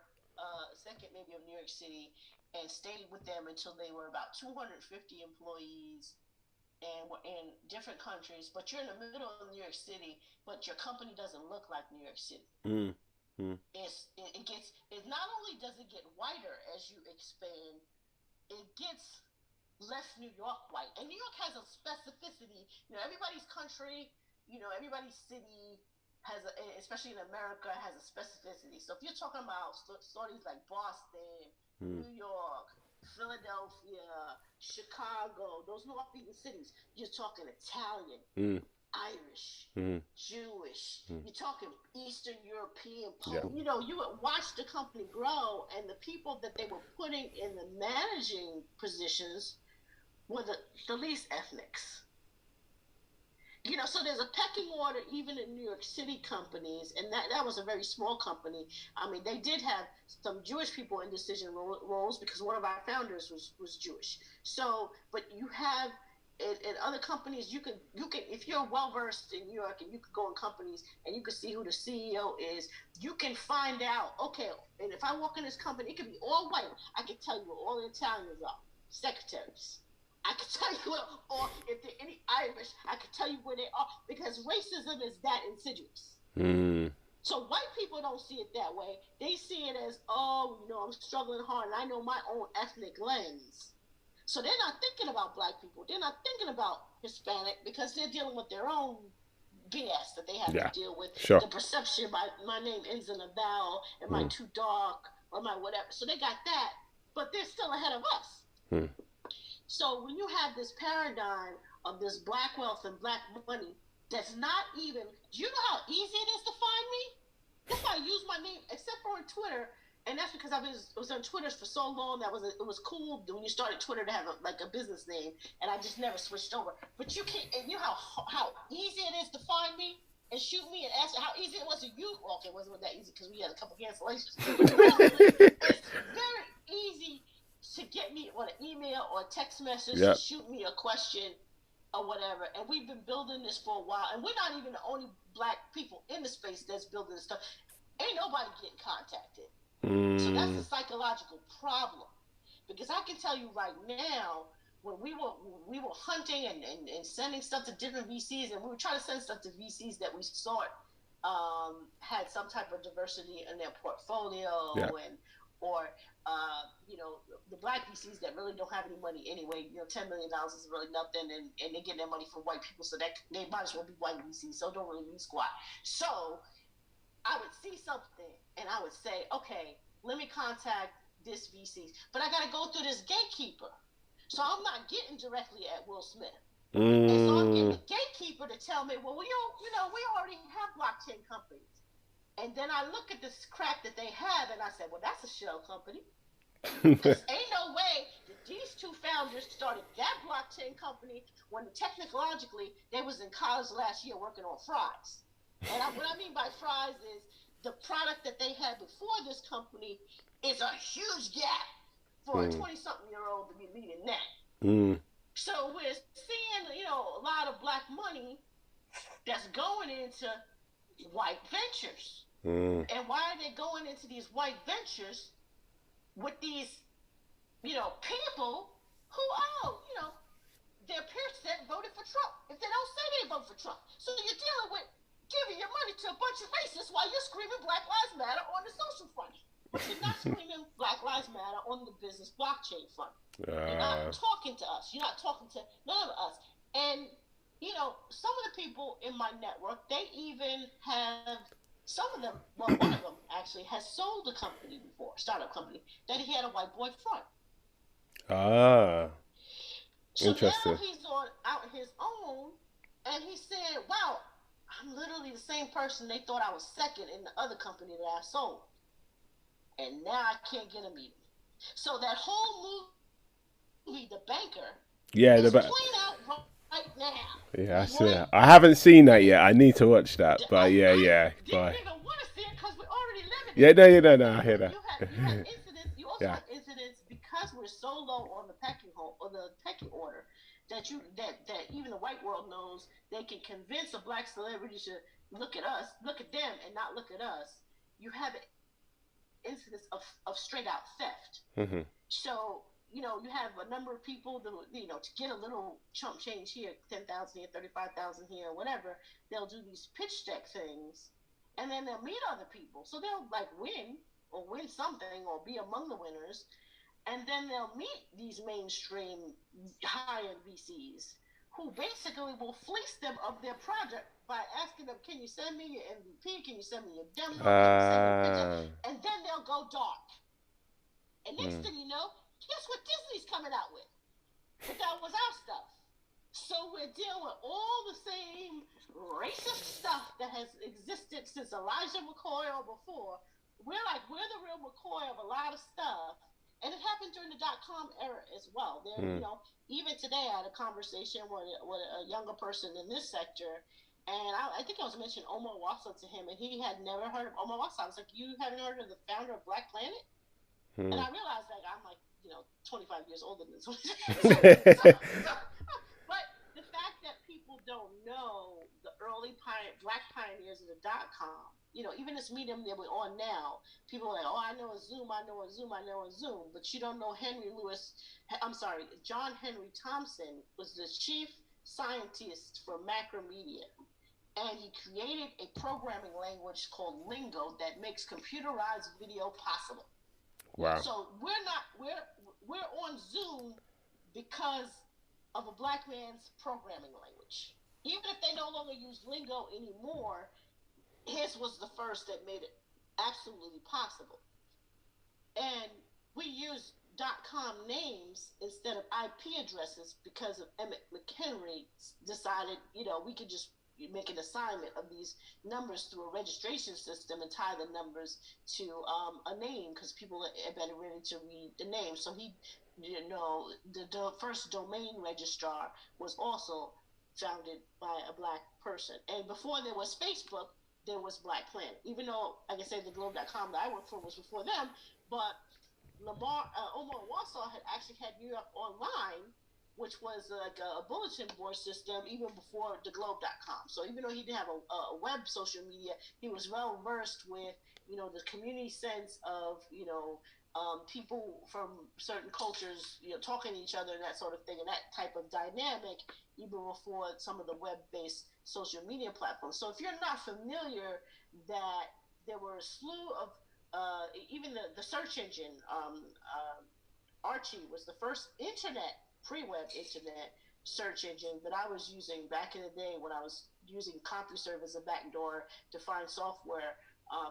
second maybe of New York City, and stayed with them until they were about 250 employees, and were in different countries. But you're in the middle of New York City, but your company doesn't look like New York City. It not only does it get whiter as you expand, it gets less New York white. And New York has a specificity. Everybody's country, everybody's city has, especially in America, has a specificity. So if you're talking about stories like Boston, New York, Philadelphia, Chicago, those northeastern cities, you're talking Italian, Irish, Jewish. You're talking Eastern European. You would watch the company grow, and the people that they were putting in the managing positions were the least ethnics. So there's a pecking order even in New York City companies, and that was a very small company. I mean, they did have some Jewish people in decision roles because one of our founders was Jewish. So, but you have in other companies, you can if you're well versed in New York, and you could go in companies and you can see who the CEO is. You can find out, okay, and if I walk in this company, it could be all white. I can tell you what all the Italians are, secretaries. I can tell you, or if there are any Irish, I can tell you where they are, because racism is that insidious. So white people don't see it that way. They see it as, I'm struggling hard, and I know my own ethnic lens. So they're not thinking about black people. They're not thinking about Hispanic, because they're dealing with their own BS that they have to deal with. Sure. The perception, my name ends in a vowel, am I too dark, or am I whatever. So they got that, but they're still ahead of us. So when you have this paradigm of this black wealth and black money, that's not even, do you know how easy it is to find me? That's why I use my name, except for on Twitter, and that's because I was on Twitter for so long that it was cool when you started Twitter to have a business name, and I just never switched over. But you can't, and you know how easy it is to find me and shoot me and ask how easy it was to you. Well, okay, it wasn't that easy because we had a couple cancellations. It's very easy to get me on an email or a text message to shoot me a question or whatever, and we've been building this for a while, and we're not even the only black people in the space that's building this stuff. Ain't nobody getting contacted. So that's a psychological problem. Because I can tell you right now, when we were hunting and sending stuff to different VCs, and we were trying to send stuff to VCs that we thought had some type of diversity in their portfolio, or the black VCs that really don't have any money anyway. $10 million is really nothing, and they get their money from white people, so that they might as well be white VCs, so don't really mean squat. So I would see something and I would say, okay, let me contact this VC, but I got to go through this gatekeeper. So I'm not getting directly at Will Smith. And so I'm getting the gatekeeper to tell me, well, we already have blockchain companies. And then I look at this crap that they have, and I said, well, that's a shell company. Because ain't no way that these two founders started that blockchain company when technologically they was in college last year working on fries. And what I mean by fries is the product that they had before this company is a huge gap for a 20-something-year-old to be leading that. So we're seeing, a lot of black money that's going into white ventures. And why are they going into these white ventures with these, people who, their peers said voted for Trump. If they don't say they vote for Trump. So you're dealing with giving your money to a bunch of racists while you're screaming Black Lives Matter on the social front. But you're not screaming Black Lives Matter on the business blockchain front. You're not talking to us. You're not talking to none of us. And, some of the people in my network, they even have, some of them, well, one of them actually has sold a company before, startup company, that he had a white boy front. So interesting. Now he's out on his own, and he said, wow, I'm literally the same person they thought I was second in the other company that I sold. And now I can't get a meeting. So that whole movie, The Banker, is playing out right now. Yeah, I see it. I haven't seen that yet. I need to watch that. But I didn't even want to see it because we already live in it. No, I hear that. You had incidents. You also had incidents because we're so low on the pecking order that even the white world knows they can convince a black celebrity to look at them and not look at us. You have incidents of straight out theft. So you have a number of people to get a little chump change here, 10,000 here, 35,000 here, whatever. They'll do these pitch deck things, and then they'll meet other people. So they'll win something or be among the winners. And then they'll meet these mainstream high-end VCs who basically will fleece them of their project by asking them, can you send me your MVP? Can you send me your demo? Can you send me a picture? And then they'll go dark. And next thing you know, guess what Disney's coming out with? But that was our stuff. So we're dealing with all the same racist stuff that has existed since Elijah McCoy or before. We're the real McCoy of a lot of stuff. And it happened during the .com era as well. Even today I had a conversation with a younger person in this sector, and I think I was mentioning Omar Wassa to him, and he had never heard of Omar Wassa. I was like, you haven't heard of the founder of Black Planet? And I realized that I'm 25 years older than this. But the fact that people don't know the early black pioneers of the .com, even this medium that we're on now, people are like, oh, I know a Zoom, but you don't know John Henry Thompson was the chief scientist for Macromedia, and he created a programming language called Lingo that makes computerized video possible. Wow. So we're on Zoom because of a black man's programming language. Even if they no longer use Lingo anymore, his was the first that made it absolutely possible. And we use .com names instead of IP addresses because of Emmett McHenry decided, we could just make an assignment of these numbers through a registration system and tie the numbers to a name because people are better ready to read the name. So he, the first domain registrar was also founded by a black person. And before there was Facebook, there was Black Planet. Even though, like I said, the Globe.com that I worked for was before them, but Omar Wassall had actually had New York Online which was like a bulletin board system even before theglobe.com. So even though he didn't have a web social media, he was well versed with, the community sense of, people from certain cultures, talking to each other and that sort of thing, and that type of dynamic even before some of the web-based social media platforms. So if you're not familiar, that there were a slew of even the search engine, Archie was the first internet, pre-web internet search engine that I was using back in the day when I was using CompuServe as a backdoor to find software.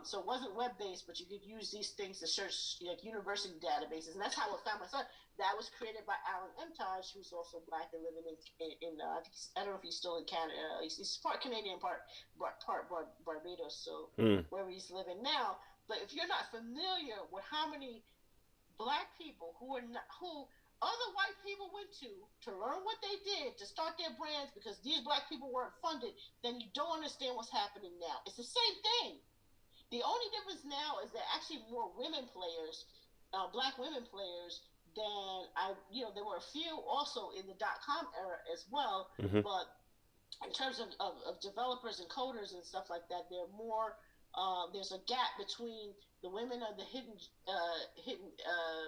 So it wasn't web-based, but you could use these things to search like university databases, and that's how I found my son. That was created by Alan Emtage, who's also black and living in I don't know if he's still in Canada. He's part Canadian, part Barbados, so where he's living now. But if you're not familiar with how many black people who other white people went to learn what they did to start their brands because these black people weren't funded, then you don't understand what's happening now. It's the same thing. The only difference now is there are actually more women players, black women players, than there were a few also in the .com era as well. Mm-hmm. But in terms of developers and coders and stuff like that, there are more. There's a gap between the women of the hidden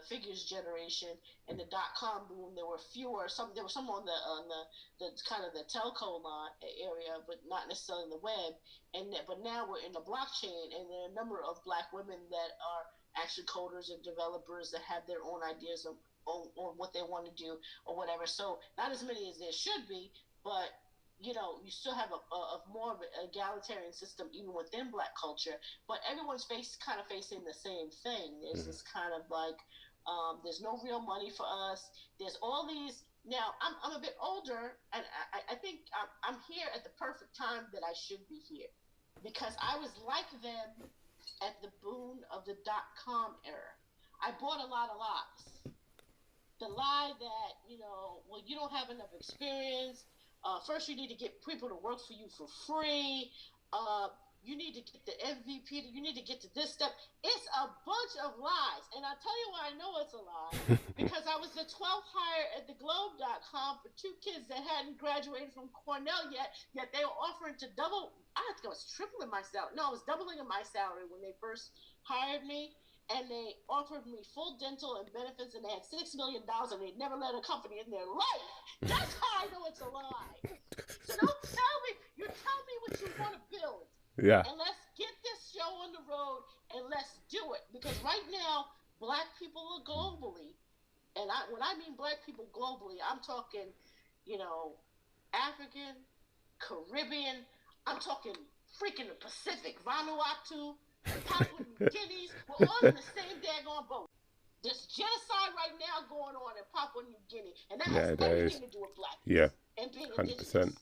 figures generation and the .com boom. There were fewer. There were some on the kind of the telco line area, but not necessarily in the web. But now we're in the blockchain, and there are a number of black women that are actually coders and developers that have their own ideas on what they want to do or whatever. So not as many as there should be, but you still have a more of an egalitarian system even within black culture, but everyone's kind of facing the same thing. There's this kind of like, there's no real money for us. There's all these. Now, I'm a bit older, and I think I'm here at the perfect time that I should be here, because I was like them at the boom of the .com era. I bought a lot of lies. The lie that, well, you don't have enough experience. First, you need to get people to work for you for free. You need to get the MVP. You need to get to this step. It's a bunch of lies. And I'll tell you why I know it's a lie. Because I was the 12th hire at theglobe.com for two kids that hadn't graduated from Cornell yet they were offering to double. I was tripling my salary. No, I was doubling my salary when they first hired me. And they offered me full dental and benefits, and they had $6 million, and they'd never let a company in their life. That's how I know it's a lie. So don't tell me. You tell me what you want to build. Yeah. And let's get this show on the road, and let's do it. Because right now, black people are globally, and when I mean black people globally, I'm talking, African, Caribbean. I'm talking freaking the Pacific, Vanuatu, Papua New Guineas, we're all in the same daggone boat. There's genocide right now going on in Papua New Guinea, and that has everything to do with blackness and being 100%. Indigenous.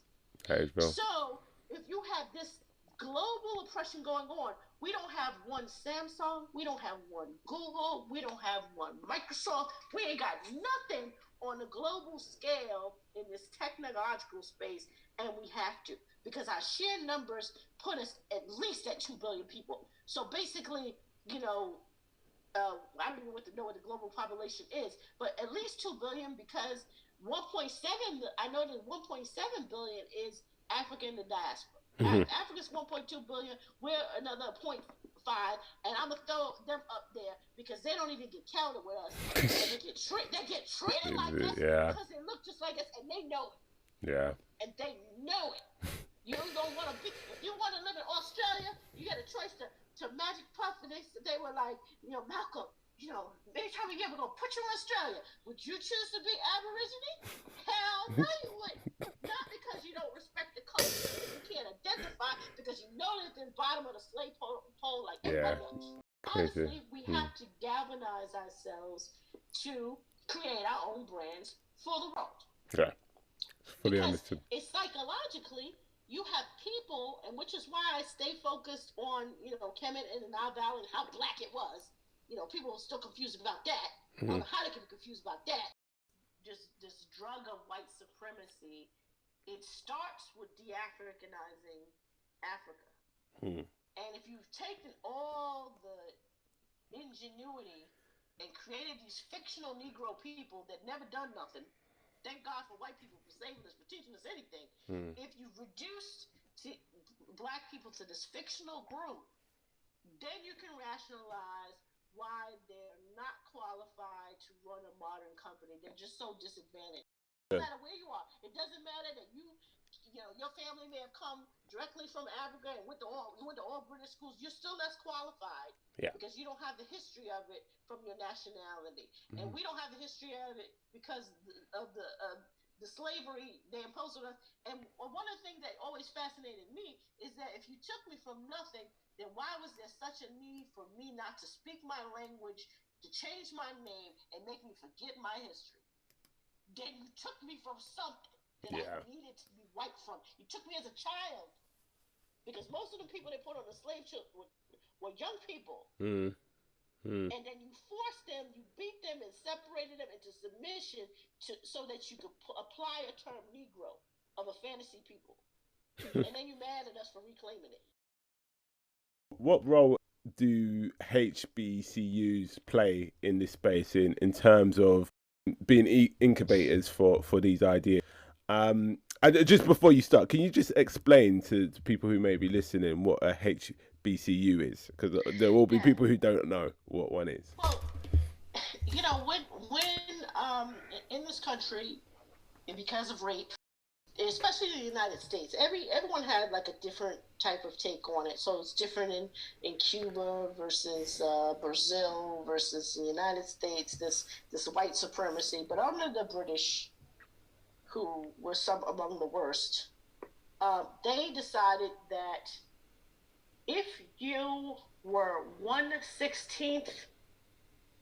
That is real. So, if you have this global oppression going on, we don't have one Samsung, we don't have one Google, we don't have one Microsoft, we ain't got nothing on a global scale in this technological space, and we have to, because our sheer numbers put us at least at 2 billion people. So basically, I don't even know what the global population is, but at least 2 billion, because 1.7, I know that 1.7 billion is Africa in the diaspora. Mm-hmm. Africa's 1.2 billion, we're another 0.5, and I'm going to throw them up there because they don't even get counted with us. They get treated like us because they look just like us, and they know it. Yeah. And they know it. You don't want to if you want to live in Australia, you get a choice to Magic Puff, and they were like, Malcolm, anytime we ever gonna put you in Australia, would you choose to be Aborigine? Hell no, you wouldn't. Not because you don't respect the culture, you can't identify, because you know that they're bottom of the slave pole like everybody else. Honestly, we have to galvanize ourselves to create our own brands for the world. Yeah, fully understood. It's psychologically, you have people, and which is why I stay focused on, Kemet and the Nile Valley and how black it was. People are still confused about that. I don't know how they can be confused about that. Just this drug of white supremacy, it starts with de-Africanizing Africa. And if you've taken all the ingenuity and created these fictional Negro people that never done nothing, thank God for white people for saving us, for teaching us anything. If you reduce black people to this fictional group, then you can rationalize why they're not qualified to run a modern company. They're just so disadvantaged. No matter where you are, it doesn't matter that you know, your family may have come directly from Africa and went to all British schools. You're still less qualified because you don't have the history of it from your nationality, and we don't have the history of it because of the slavery they imposed on us. And one of the things that always fascinated me is that if you took me from nothing, then why was there such a need for me not to speak my language, to change my name, and make me forget my history? Then you took me from something that I needed to be white from. You took me as a child, because most of the people they put on the slave ship were young people. And then you forced them, you beat them, and separated them into submission so that you could apply a term Negro of a fantasy people. And then you mad at us for reclaiming it. What role do HBCUs play in this space in terms of being incubators for these ideas? Just before you start, can you just explain to people who may be listening what a HBCU is? Because there will be people who don't know what one is. Well, you know, when in this country, and because of rape, especially in the United States, everyone had like a different type of take on it. So it's different in Cuba versus Brazil versus the United States. This white supremacy, but under the British, who were some among the worst, they decided that if you were 1/16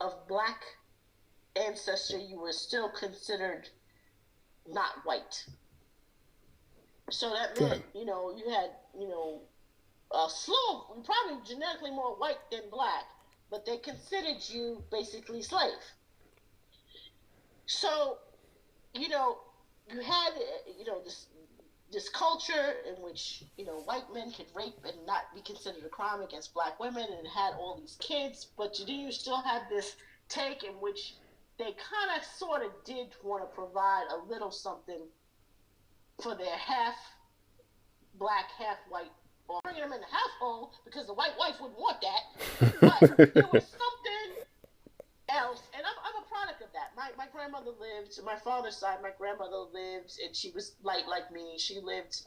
of black ancestry, you were still considered not white. So that meant, you know, you had, you know, a slew, probably genetically more white than black, but they considered you basically slave. So, you know, you had, you know, this culture in which, you know, white men could rape and not be considered a crime against black women, and had all these kids, but you still had this take in which they kind of sort of did want to provide a little something for their half black, half white, or bringing them in the household, because the white wife wouldn't want that. But there was something else, and I'm a product of that. My grandmother lived, my father's side, my grandmother lived, and she was like me. She lived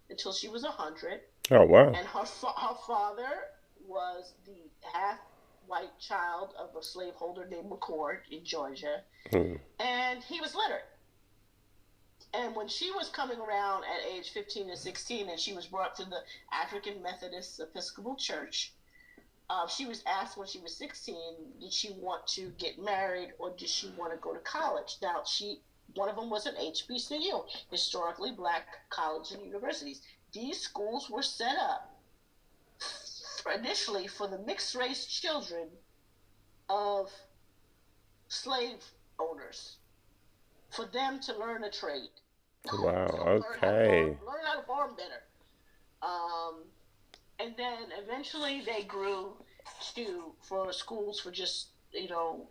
until she was 100. Oh, wow. And her father was the half white child of a slaveholder named McCord in Georgia, and he was literate. And when she was coming around at age 15 or 16, and she was brought to the African Methodist Episcopal Church, she was asked when she was 16, did she want to get married or did she want to go to college? Now, one of them was an HBCU, historically black college and universities. These schools were set up initially for the mixed race children of slave owners, for them to learn a trade. Wow, okay. Learn how to farm better. And then eventually they grew for schools for just, you know,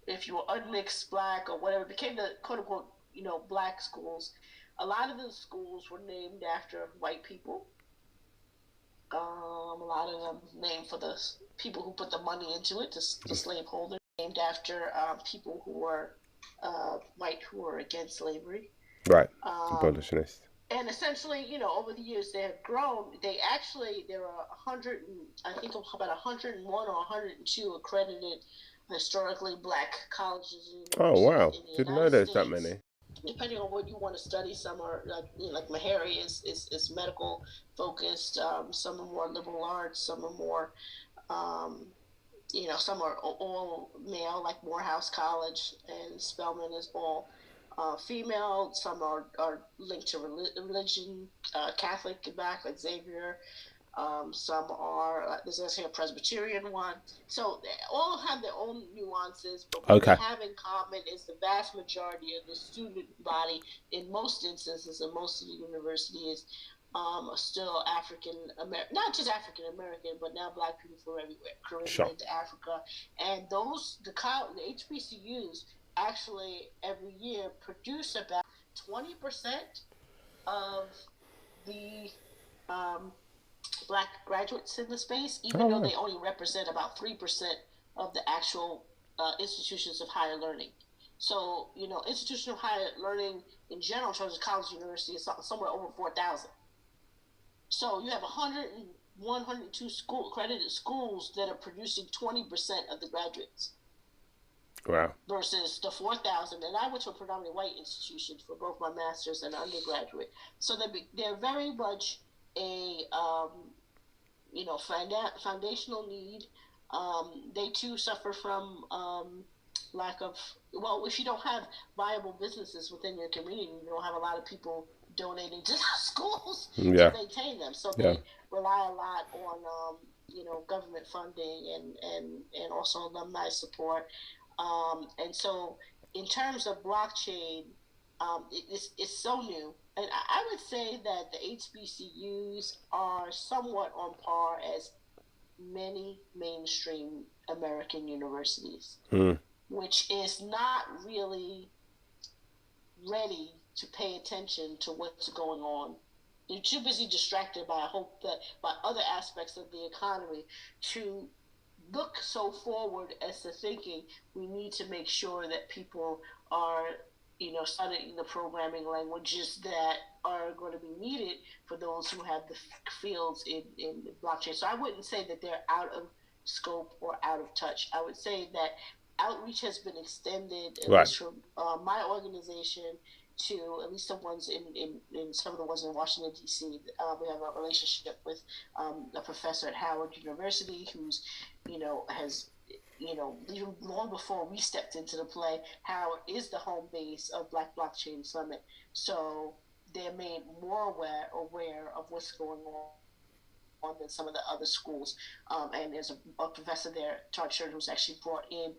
if you were unmixed black or whatever, it became the quote unquote, you know, black schools. A lot of the schools were named after white people. A lot of them named for the people who put the money into it, the slaveholders, named after people who were white who were against slavery. Right, abolitionists. And essentially, you know, over the years they have grown. There are 100, I think about 101 or 102 accredited historically black colleges. Oh wow! Didn't know there's that many. Depending on what you want to study, some are like Meharry is medical focused. Some are more liberal arts. Some are more, you know, some are all male, like Morehouse College, and Spelman is all female. Some are linked to religion, Catholic back, like Xavier. Some are, there's actually a Presbyterian one. So they all have their own nuances, but what they have in common is the vast majority of the student body, in most instances, and most of the universities, are still African American, not just African American, but now black people from everywhere, Caribbean to Africa. And the HBCUs actually every year produce about 20% of the black graduates in the space, even though they only represent about 3% of the actual institutions of higher learning. So, institutional higher learning in general, in terms of college, university, is somewhere over 4,000. So you have 102 accredited schools that are producing 20% of the graduates. Wow. Versus the 4,000. And I went to a predominantly white institution for both my master's and undergraduate. So they're very much a foundational need. They too suffer from lack of, if you don't have viable businesses within your community, you don't have a lot of people donating to schools to maintain them. So they rely a lot on government funding and also alumni support. And so in terms of blockchain, it's so new. And I would say that the HBCUs are somewhat on par as many mainstream American universities, which is not really ready to pay attention to what's going on. They're too busy distracted by other aspects of the economy to look so forward as to thinking we need to make sure that people are studying the programming languages that are going to be needed for those who have the fields in blockchain. So I wouldn't say that they're out of scope or out of touch. I would say that outreach has been extended, at least from my organization, to at least the ones in some of the ones in Washington, D.C. We have a relationship with a professor at Howard University who's, has, even long before we stepped into the play, Howard is the home base of Black Blockchain Summit. So they're made more aware of what's going on than some of the other schools. And there's a professor there, Todd Sheridan, who's actually brought in,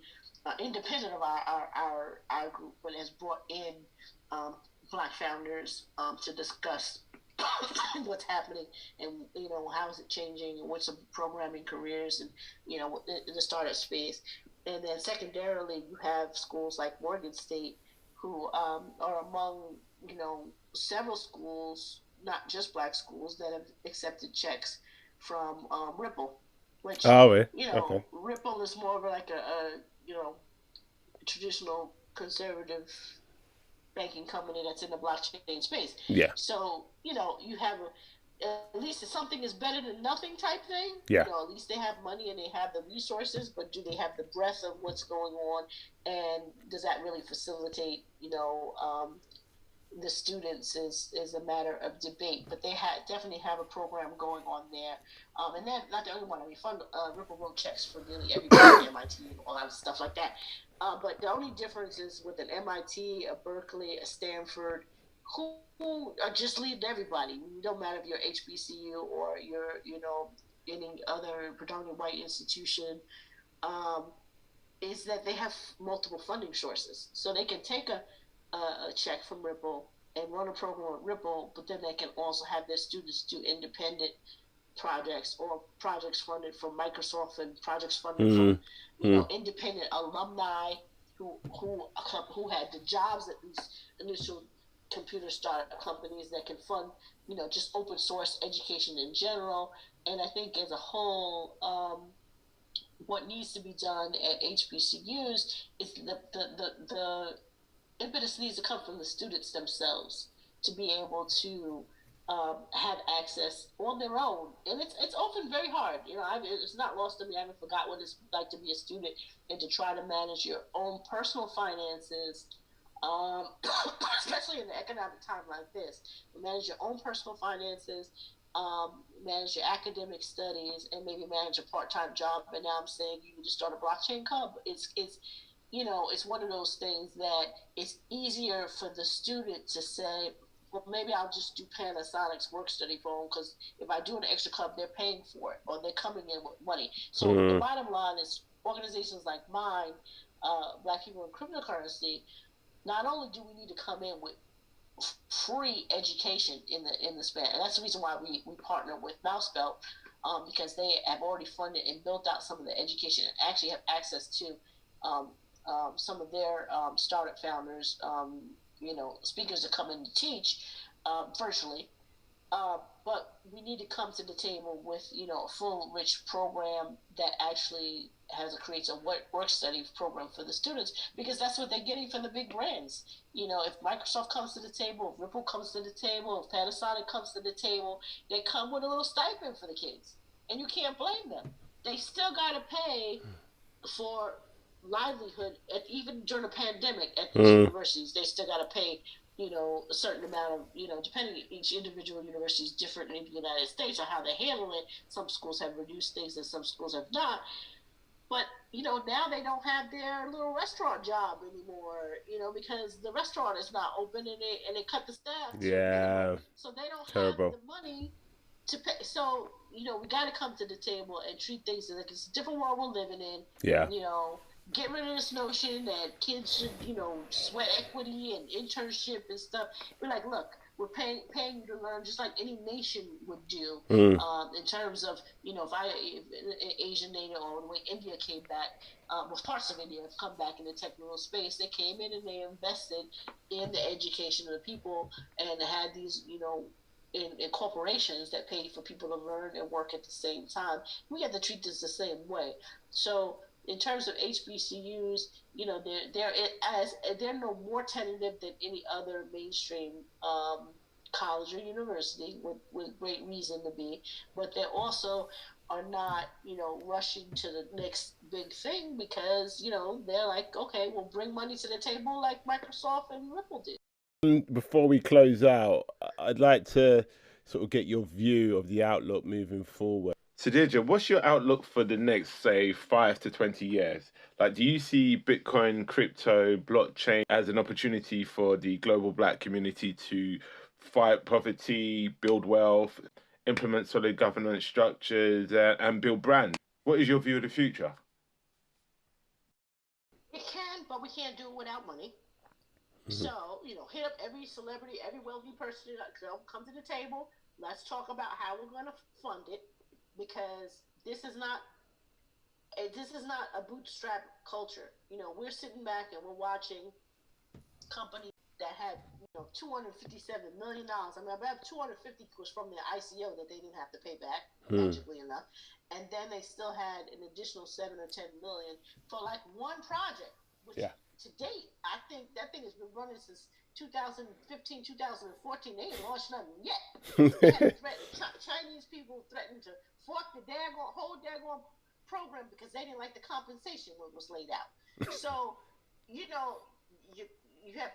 independent of our group, but has brought in Black founders to discuss what's happening and how is it changing and what's the programming careers and in the startup space. And then secondarily, you have schools like Morgan State who are among several schools, not just Black schools, that have accepted checks from Ripple, which Ripple is more of like a traditional conservative banking company that's in the blockchain space. Yeah. So, you have at least if something is better than nothing type thing. Yeah. At least they have money and they have the resources, but do they have the breadth of what's going on? And does that really facilitate, the students is a matter of debate, but they definitely have a program going on there. And they're not the only one. I mean, Ripple wrote checks for nearly everybody at MIT and all that stuff like that. But the only difference is with an MIT, a Berkeley, a Stanford, who are just leading everybody. It don't matter if you're HBCU or you're, any other predominantly white institution, is that they have multiple funding sources. So they can take a check from Ripple and run a program with Ripple, but then they can also have their students do independent projects or projects funded from Microsoft and projects funded from independent alumni who had the jobs at these initial computer startup companies that can fund just open source education in general. And I think as a whole, what needs to be done at HBCUs is the impetus needs to come from the students themselves to be able to have access on their own. And it's often very hard. It's not lost to me. I haven't forgot what it's like to be a student and to try to manage your own personal finances, especially in an economic time like this. Manage your own personal finances, manage your academic studies, and maybe manage a part-time job. And now I'm saying you need to start a blockchain club. It's one of those things that it's easier for the student to say, well, maybe I'll just do Panasonic's work study phone, because if I do an extra club, they're paying for it or they're coming in with money. So the bottom line is organizations like mine, Black People in Cryptocurrency, not only do we need to come in with free education in the span, and that's the reason why we partner with Mousebelt, because they have already funded and built out some of the education and actually have access to some of their startup founders, speakers to come in to teach virtually. But we need to come to the table with, a full, rich program that actually creates a work study program for the students, because that's what they're getting from the big brands. If Microsoft comes to the table, if Ripple comes to the table, if Panasonic comes to the table, they come with a little stipend for the kids. And you can't blame them. They still got to pay for livelihood, even during a pandemic at these universities. They still got to pay a certain amount of, depending, each individual university is different in the United States or how they handle it. Some schools have reduced things and some schools have not. But, now they don't have their little restaurant job anymore, because the restaurant is not open and they cut the staff. Yeah. So they don't Terrible. have the money to pay. So, we got to come to the table and treat things like it's a different world we're living in. Yeah. Get rid of this notion that kids should, sweat equity and internship and stuff. We're like, look, we're paying you to learn just like any nation would do. In terms of, if an Asian nation, or the way India came back, parts of India have come back in the technical space. They came in and they invested in the education of the people and had these, in corporations that pay for people to learn and work at the same time. We have to treat this the same way. So in terms of HBCUs, they're no more tentative than any other mainstream college or university, with great reason to be, but they also are not, rushing to the next big thing because, they're like, okay, we'll bring money to the table like Microsoft and Ripple did. Before we close out, I'd like to sort of get your view of the outlook moving forward. So, Deidra, what's your outlook for the next, say, 5 to 20 years? Like, do you see Bitcoin, crypto, blockchain as an opportunity for the global Black community to fight poverty, build wealth, implement solid governance structures, and build brands? What is your view of the future? It can, but we can't do it without money. So, hit up every celebrity, every wealthy person, come to the table. Let's talk about how we're going to fund it. Because this is not a bootstrap culture. We're sitting back and we're watching companies that had $257 million. I mean, about 250 was from the ICO that they didn't have to pay back, magically enough, and then they still had an additional 7 or 10 million for like one project, which to date, I think that thing has been running since 2015, 2014. They ain't launched nothing yet. Chinese people threatened to fork the whole daggone program because they didn't like the compensation when it was laid out. So, you have,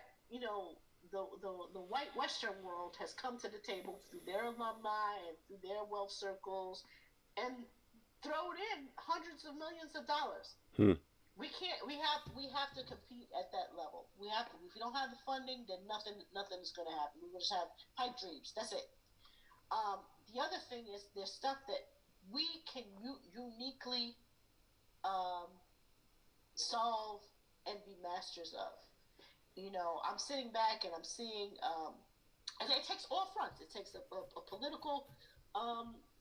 the white Western world has come to the table through their alumni and through their wealth circles and thrown in hundreds of millions of dollars. We can't. We have to compete at that level. We have to. If we don't have the funding, then nothing's going to happen. We will just have pipe dreams. That's it. The other thing is there's stuff that we can uniquely solve and be masters of. I'm sitting back and I'm seeing, and it takes all fronts. It takes a political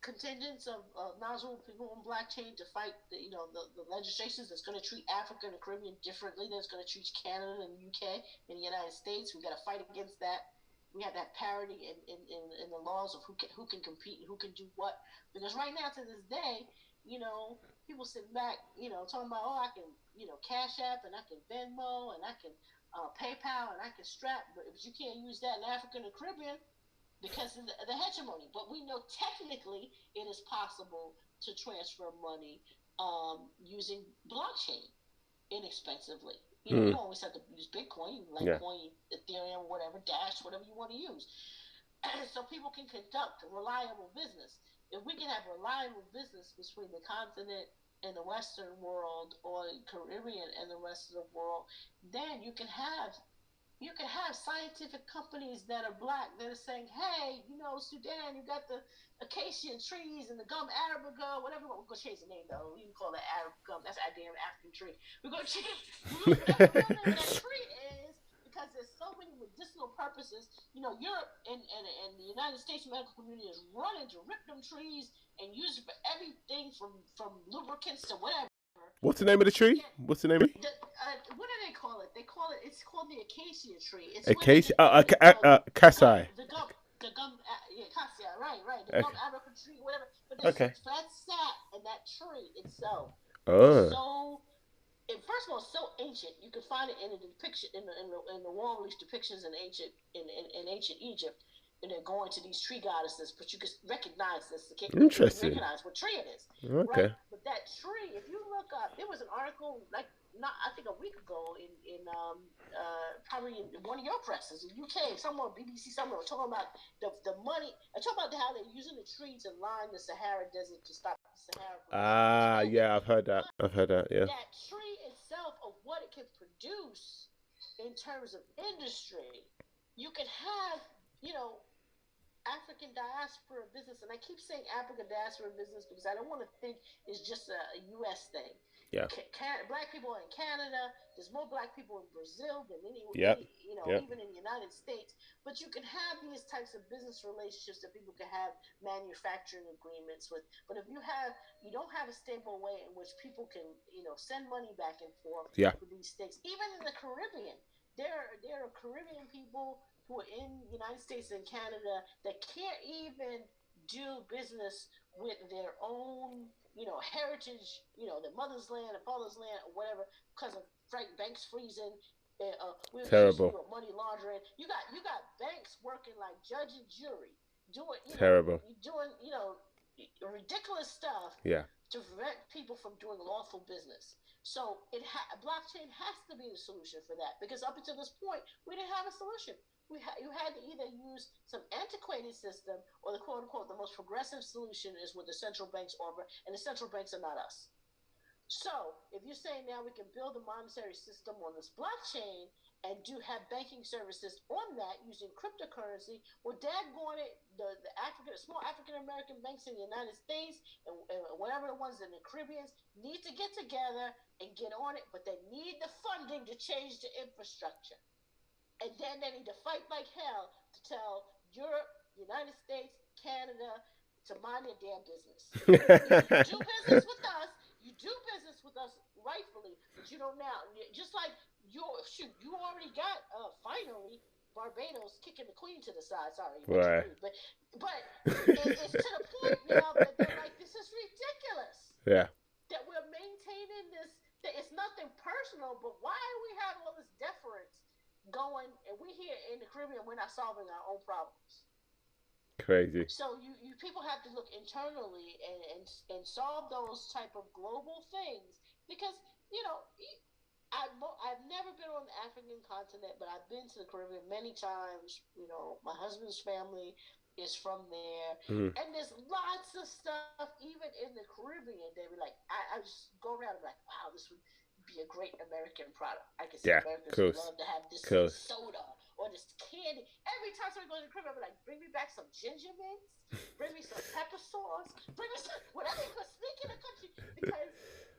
contingents of knowledgeable people on blockchain to fight the legislations that's going to treat Africa and the Caribbean differently, that's going to treat Canada and the UK and the United States. We've got to fight against that. We have that parity in the laws of who can compete and who can do what. Because right now, to this day, people sitting back, talking about, I can, Cash App and I can Venmo and I can PayPal and I can Strap, but you can't use that in Africa and the Caribbean because of the hegemony. But we know technically it is possible to transfer money using blockchain inexpensively. You don't always have to use Bitcoin, Litecoin, Ethereum, whatever, Dash, whatever you want to use. So people can conduct a reliable business. If we can have reliable business between the continent and the Western world, or the Caribbean and the rest of the world, then you can have scientific companies that are Black that are saying, hey, Sudan, you got the acacia trees and the gum arabica, whatever. We're going to change the name, though. You can call that Arab gum. That's a damn African tree. We're going to change whatever that tree is, because there's so many medicinal purposes. Europe and the United States medical community is running to rip them trees and use it for everything from lubricants to whatever. What's the name of the tree? Yeah. What's the name of it? What do they call it? It's called the acacia tree. It's Acacia? Kasai. Cassi. The gum, yeah, cassia, right. The gum African tree, whatever. But Okay. that sap and that tree itself Oh. is so. First of all, it's so ancient. You can find it in the depiction in the wall relief depictions in ancient Egypt. And they're going to these tree goddesses, but you can recognize this. Interesting. You can recognize what tree it is. Okay. Right? But that tree, if you look up, there was an article I think a week ago in probably in one of your presses in UK, somewhere BBC, somewhere talking about the money. I talk about how they're using the tree to line the Sahara Desert to stop the Sahara. Yeah, I've heard that. Yeah. That tree itself of what it can produce in terms of industry, you can have, African diaspora business, and I keep saying African diaspora business because I don't want to think it's just a U.S. thing. Yeah. Black people in Canada, there's more black people in Brazil than even in the United States. But you can have these types of business relationships that people can have manufacturing agreements with. But if you don't have a stable way in which people can, send money back and forth with these states, even in the Caribbean, there are Caribbean people who are in the United States and Canada that can't even do business with their own, heritage, their mother's land, their father's land, or whatever, because of banks freezing. Terrible. Money laundering. You got banks working like judge and jury, doing terrible, doing ridiculous stuff. Yeah. To prevent people from doing lawful business. So blockchain has to be the solution for that, because up until this point, we didn't have a solution. You had to either use some antiquated system, or the quote unquote the most progressive solution is what the central banks offer, and the central banks are not us. So if you're saying now we can build a monetary system on this blockchain and have banking services on that using cryptocurrency, well, daggone it, the small African American banks in the United States and whatever the ones in the Caribbean need to get together and get on it, but they need the funding to change the infrastructure. And then they need to fight like hell to tell Europe, United States, Canada to mind their damn business. You do business with us rightfully, but you don't now. Just like you already got finally Barbados kicking the Queen to the side. Sorry, right. But it's to the point now that they're like, this is ridiculous. Yeah. That we're maintaining this. That it's nothing personal, but why do we have all this deference going, and we here in the Caribbean, we're not solving our own problems. Crazy. So you people have to look internally and solve those type of global things, because I've never been on the African continent, but I've been to the Caribbean many times. My husband's family is from there, and there's lots of stuff even in the Caribbean. They were like, I just go around and be like, wow, this would be a great American product. I can see Americans would love to have this soda or this candy. Every time somebody goes to the Caribbean, I'm like, bring me back some ginger mints, bring me some pepper sauce, bring me some whatever you can sneak in the country, because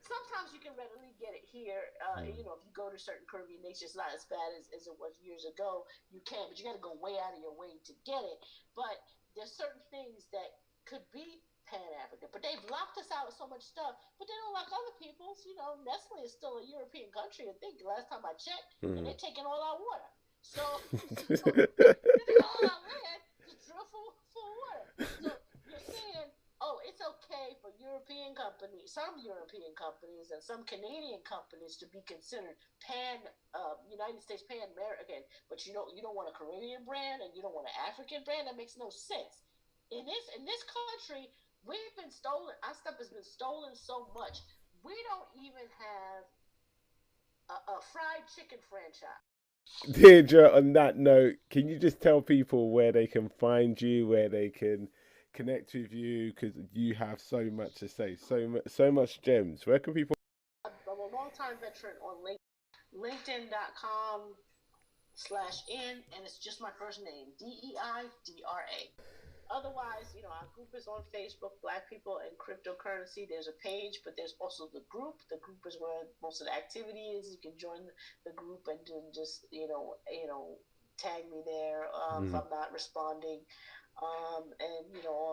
sometimes you can readily get it here. If you go to certain Caribbean nations, it's not as bad as it was years ago. You can, but you got to go way out of your way to get it. But there's certain things that could be Pan-African, but they've locked us out of so much stuff, but they don't lock other people's. Nestle is still a European country, I think, last time I checked, and they're taking all our water. So, they're taking all our land to drill for water. So, you're saying, it's okay for some European companies and some Canadian companies to be considered United States Pan-American, but you don't want a Caribbean brand and you don't want an African brand? That makes no sense. In this country, we've been stolen. Our stuff has been stolen so much. We don't even have a fried chicken franchise. Deidra, on that note, can you just tell people where they can find you, where they can connect with you, because you have so much to say, so much gems. Where can people? I'm a long-time veteran on LinkedIn.com/in, and it's just my first name, Deidra. Otherwise, our group is on Facebook, Black People and Cryptocurrency. There's a page, but there's also the group. The group is where most of the activity is. You can join the group and just, tag me there if I'm not responding. And,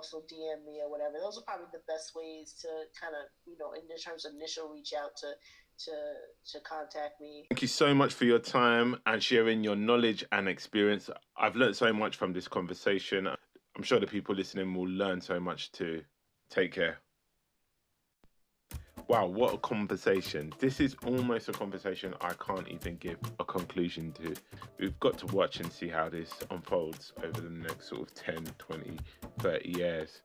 also DM me or whatever. Those are probably the best ways to kind of, in terms of initial reach out to contact me. Thank you so much for your time and sharing your knowledge and experience. I've learned so much from this conversation. I'm sure the people listening will learn so much too. Take care. Wow, what a conversation. This is almost a conversation I can't even give a conclusion to. We've got to watch and see how this unfolds over the next sort of 10, 20, 30 years.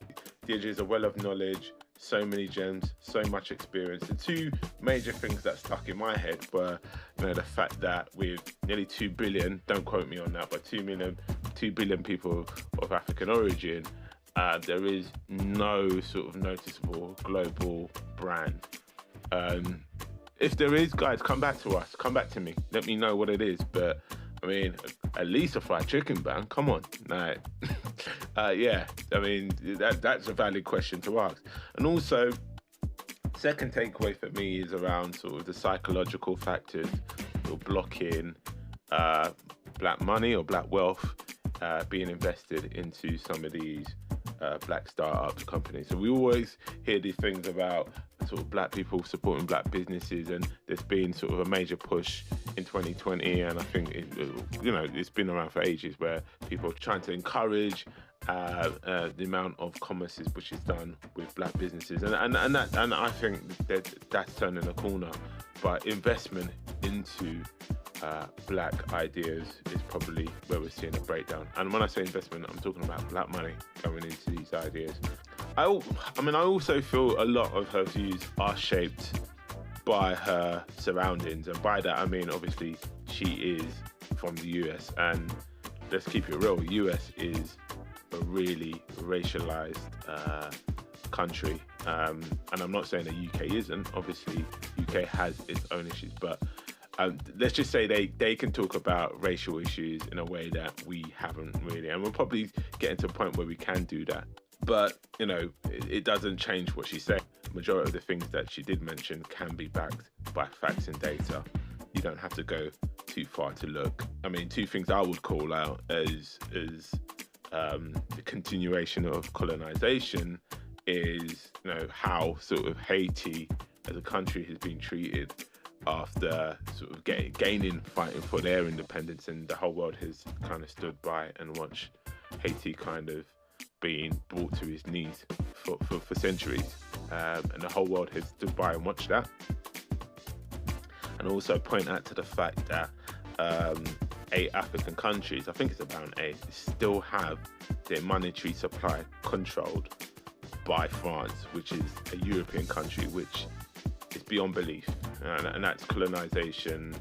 Deidra is a well of knowledge, so many gems, so much experience. The two major things that stuck in my head were, the fact that with nearly 2 billion, don't quote me on that, but 2 billion people of African origin, there is no sort of noticeable global brand. If there is, guys, come back to us. Come back to me. Let me know what it is. But, at least a fried chicken brand. Come on. No. Yeah, that's a valid question to ask. And also, second takeaway for me is around sort of the psychological factors or blocking black money or black wealth being invested into some of these black startups companies. So we always hear these things about sort of black people supporting black businesses, and there's been sort of a major push in 2020, and I think it's been around for ages, where people are trying to encourage the amount of commerce which is done with black businesses, and I think that's turning a corner. But investment into black ideas is probably where we're seeing a breakdown. And when I say investment, I'm talking about black money going into these ideas. I also feel a lot of her views are shaped by her surroundings, and by that I mean obviously she is from the US, and let's keep it real, US is a really racialized country, and I'm not saying the UK isn't. Obviously UK has its own issues, but let's just say they can talk about racial issues in a way that we haven't really, and we'll probably get to a point where we can do that. But, it doesn't change what she said. Majority of the things that she did mention can be backed by facts and data. You don't have to go too far to look. Two things I would call out is the continuation of colonization is, how sort of Haiti as a country has been treated after sort of fighting for their independence, and the whole world has kind of stood by and watched Haiti kind of being brought to his knees for centuries, and the whole world has stood by and watched that. And also point out to the fact that 8 African countries, I think it's around 8, still have their monetary supply controlled by France, which is a European country, which is beyond belief, and that's colonization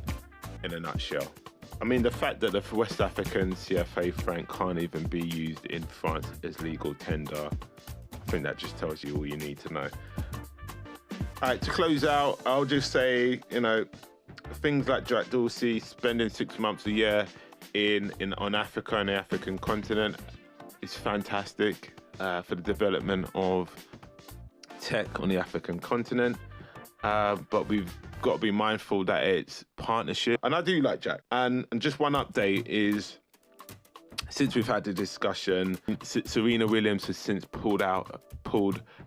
in a nutshell. The fact that the West African CFA franc can't even be used in France as legal tender, I think that just tells you all you need to know. All right, to close out, I'll just say, things like Jack Dorsey spending 6 months a year on Africa and the African continent is fantastic for the development of tech on the African continent. But we've got to be mindful that it's partnership. And I do like Jack. And just one update is, since we've had the discussion, Serena Williams has since pulled out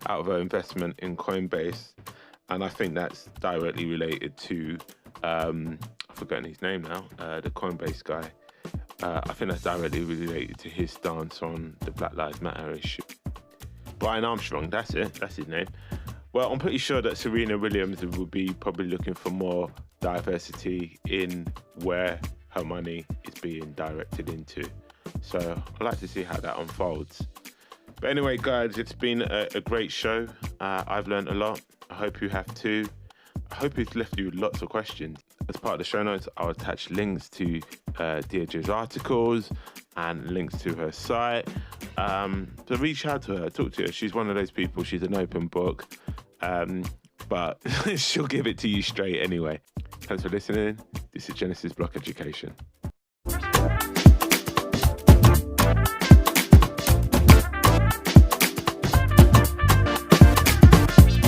of her investment in Coinbase. And I think that's directly related to, I've forgotten his name now, the Coinbase guy. I think that's directly related to his stance on the Black Lives Matter issue. Brian Armstrong, that's it, that's his name. Well, I'm pretty sure that Serena Williams will be probably looking for more diversity in where her money is being directed into. So I'd like to see how that unfolds. But anyway, guys, it's been a great show. I've learned a lot. I hope you have too. I hope it's left you with lots of questions. As part of the show notes, I'll attach links to Deidra's articles and links to her site. So reach out to her, talk to her. She's one of those people, she's an open book. But she'll give it to you straight anyway. Thanks for listening. This is Genesis Block Education.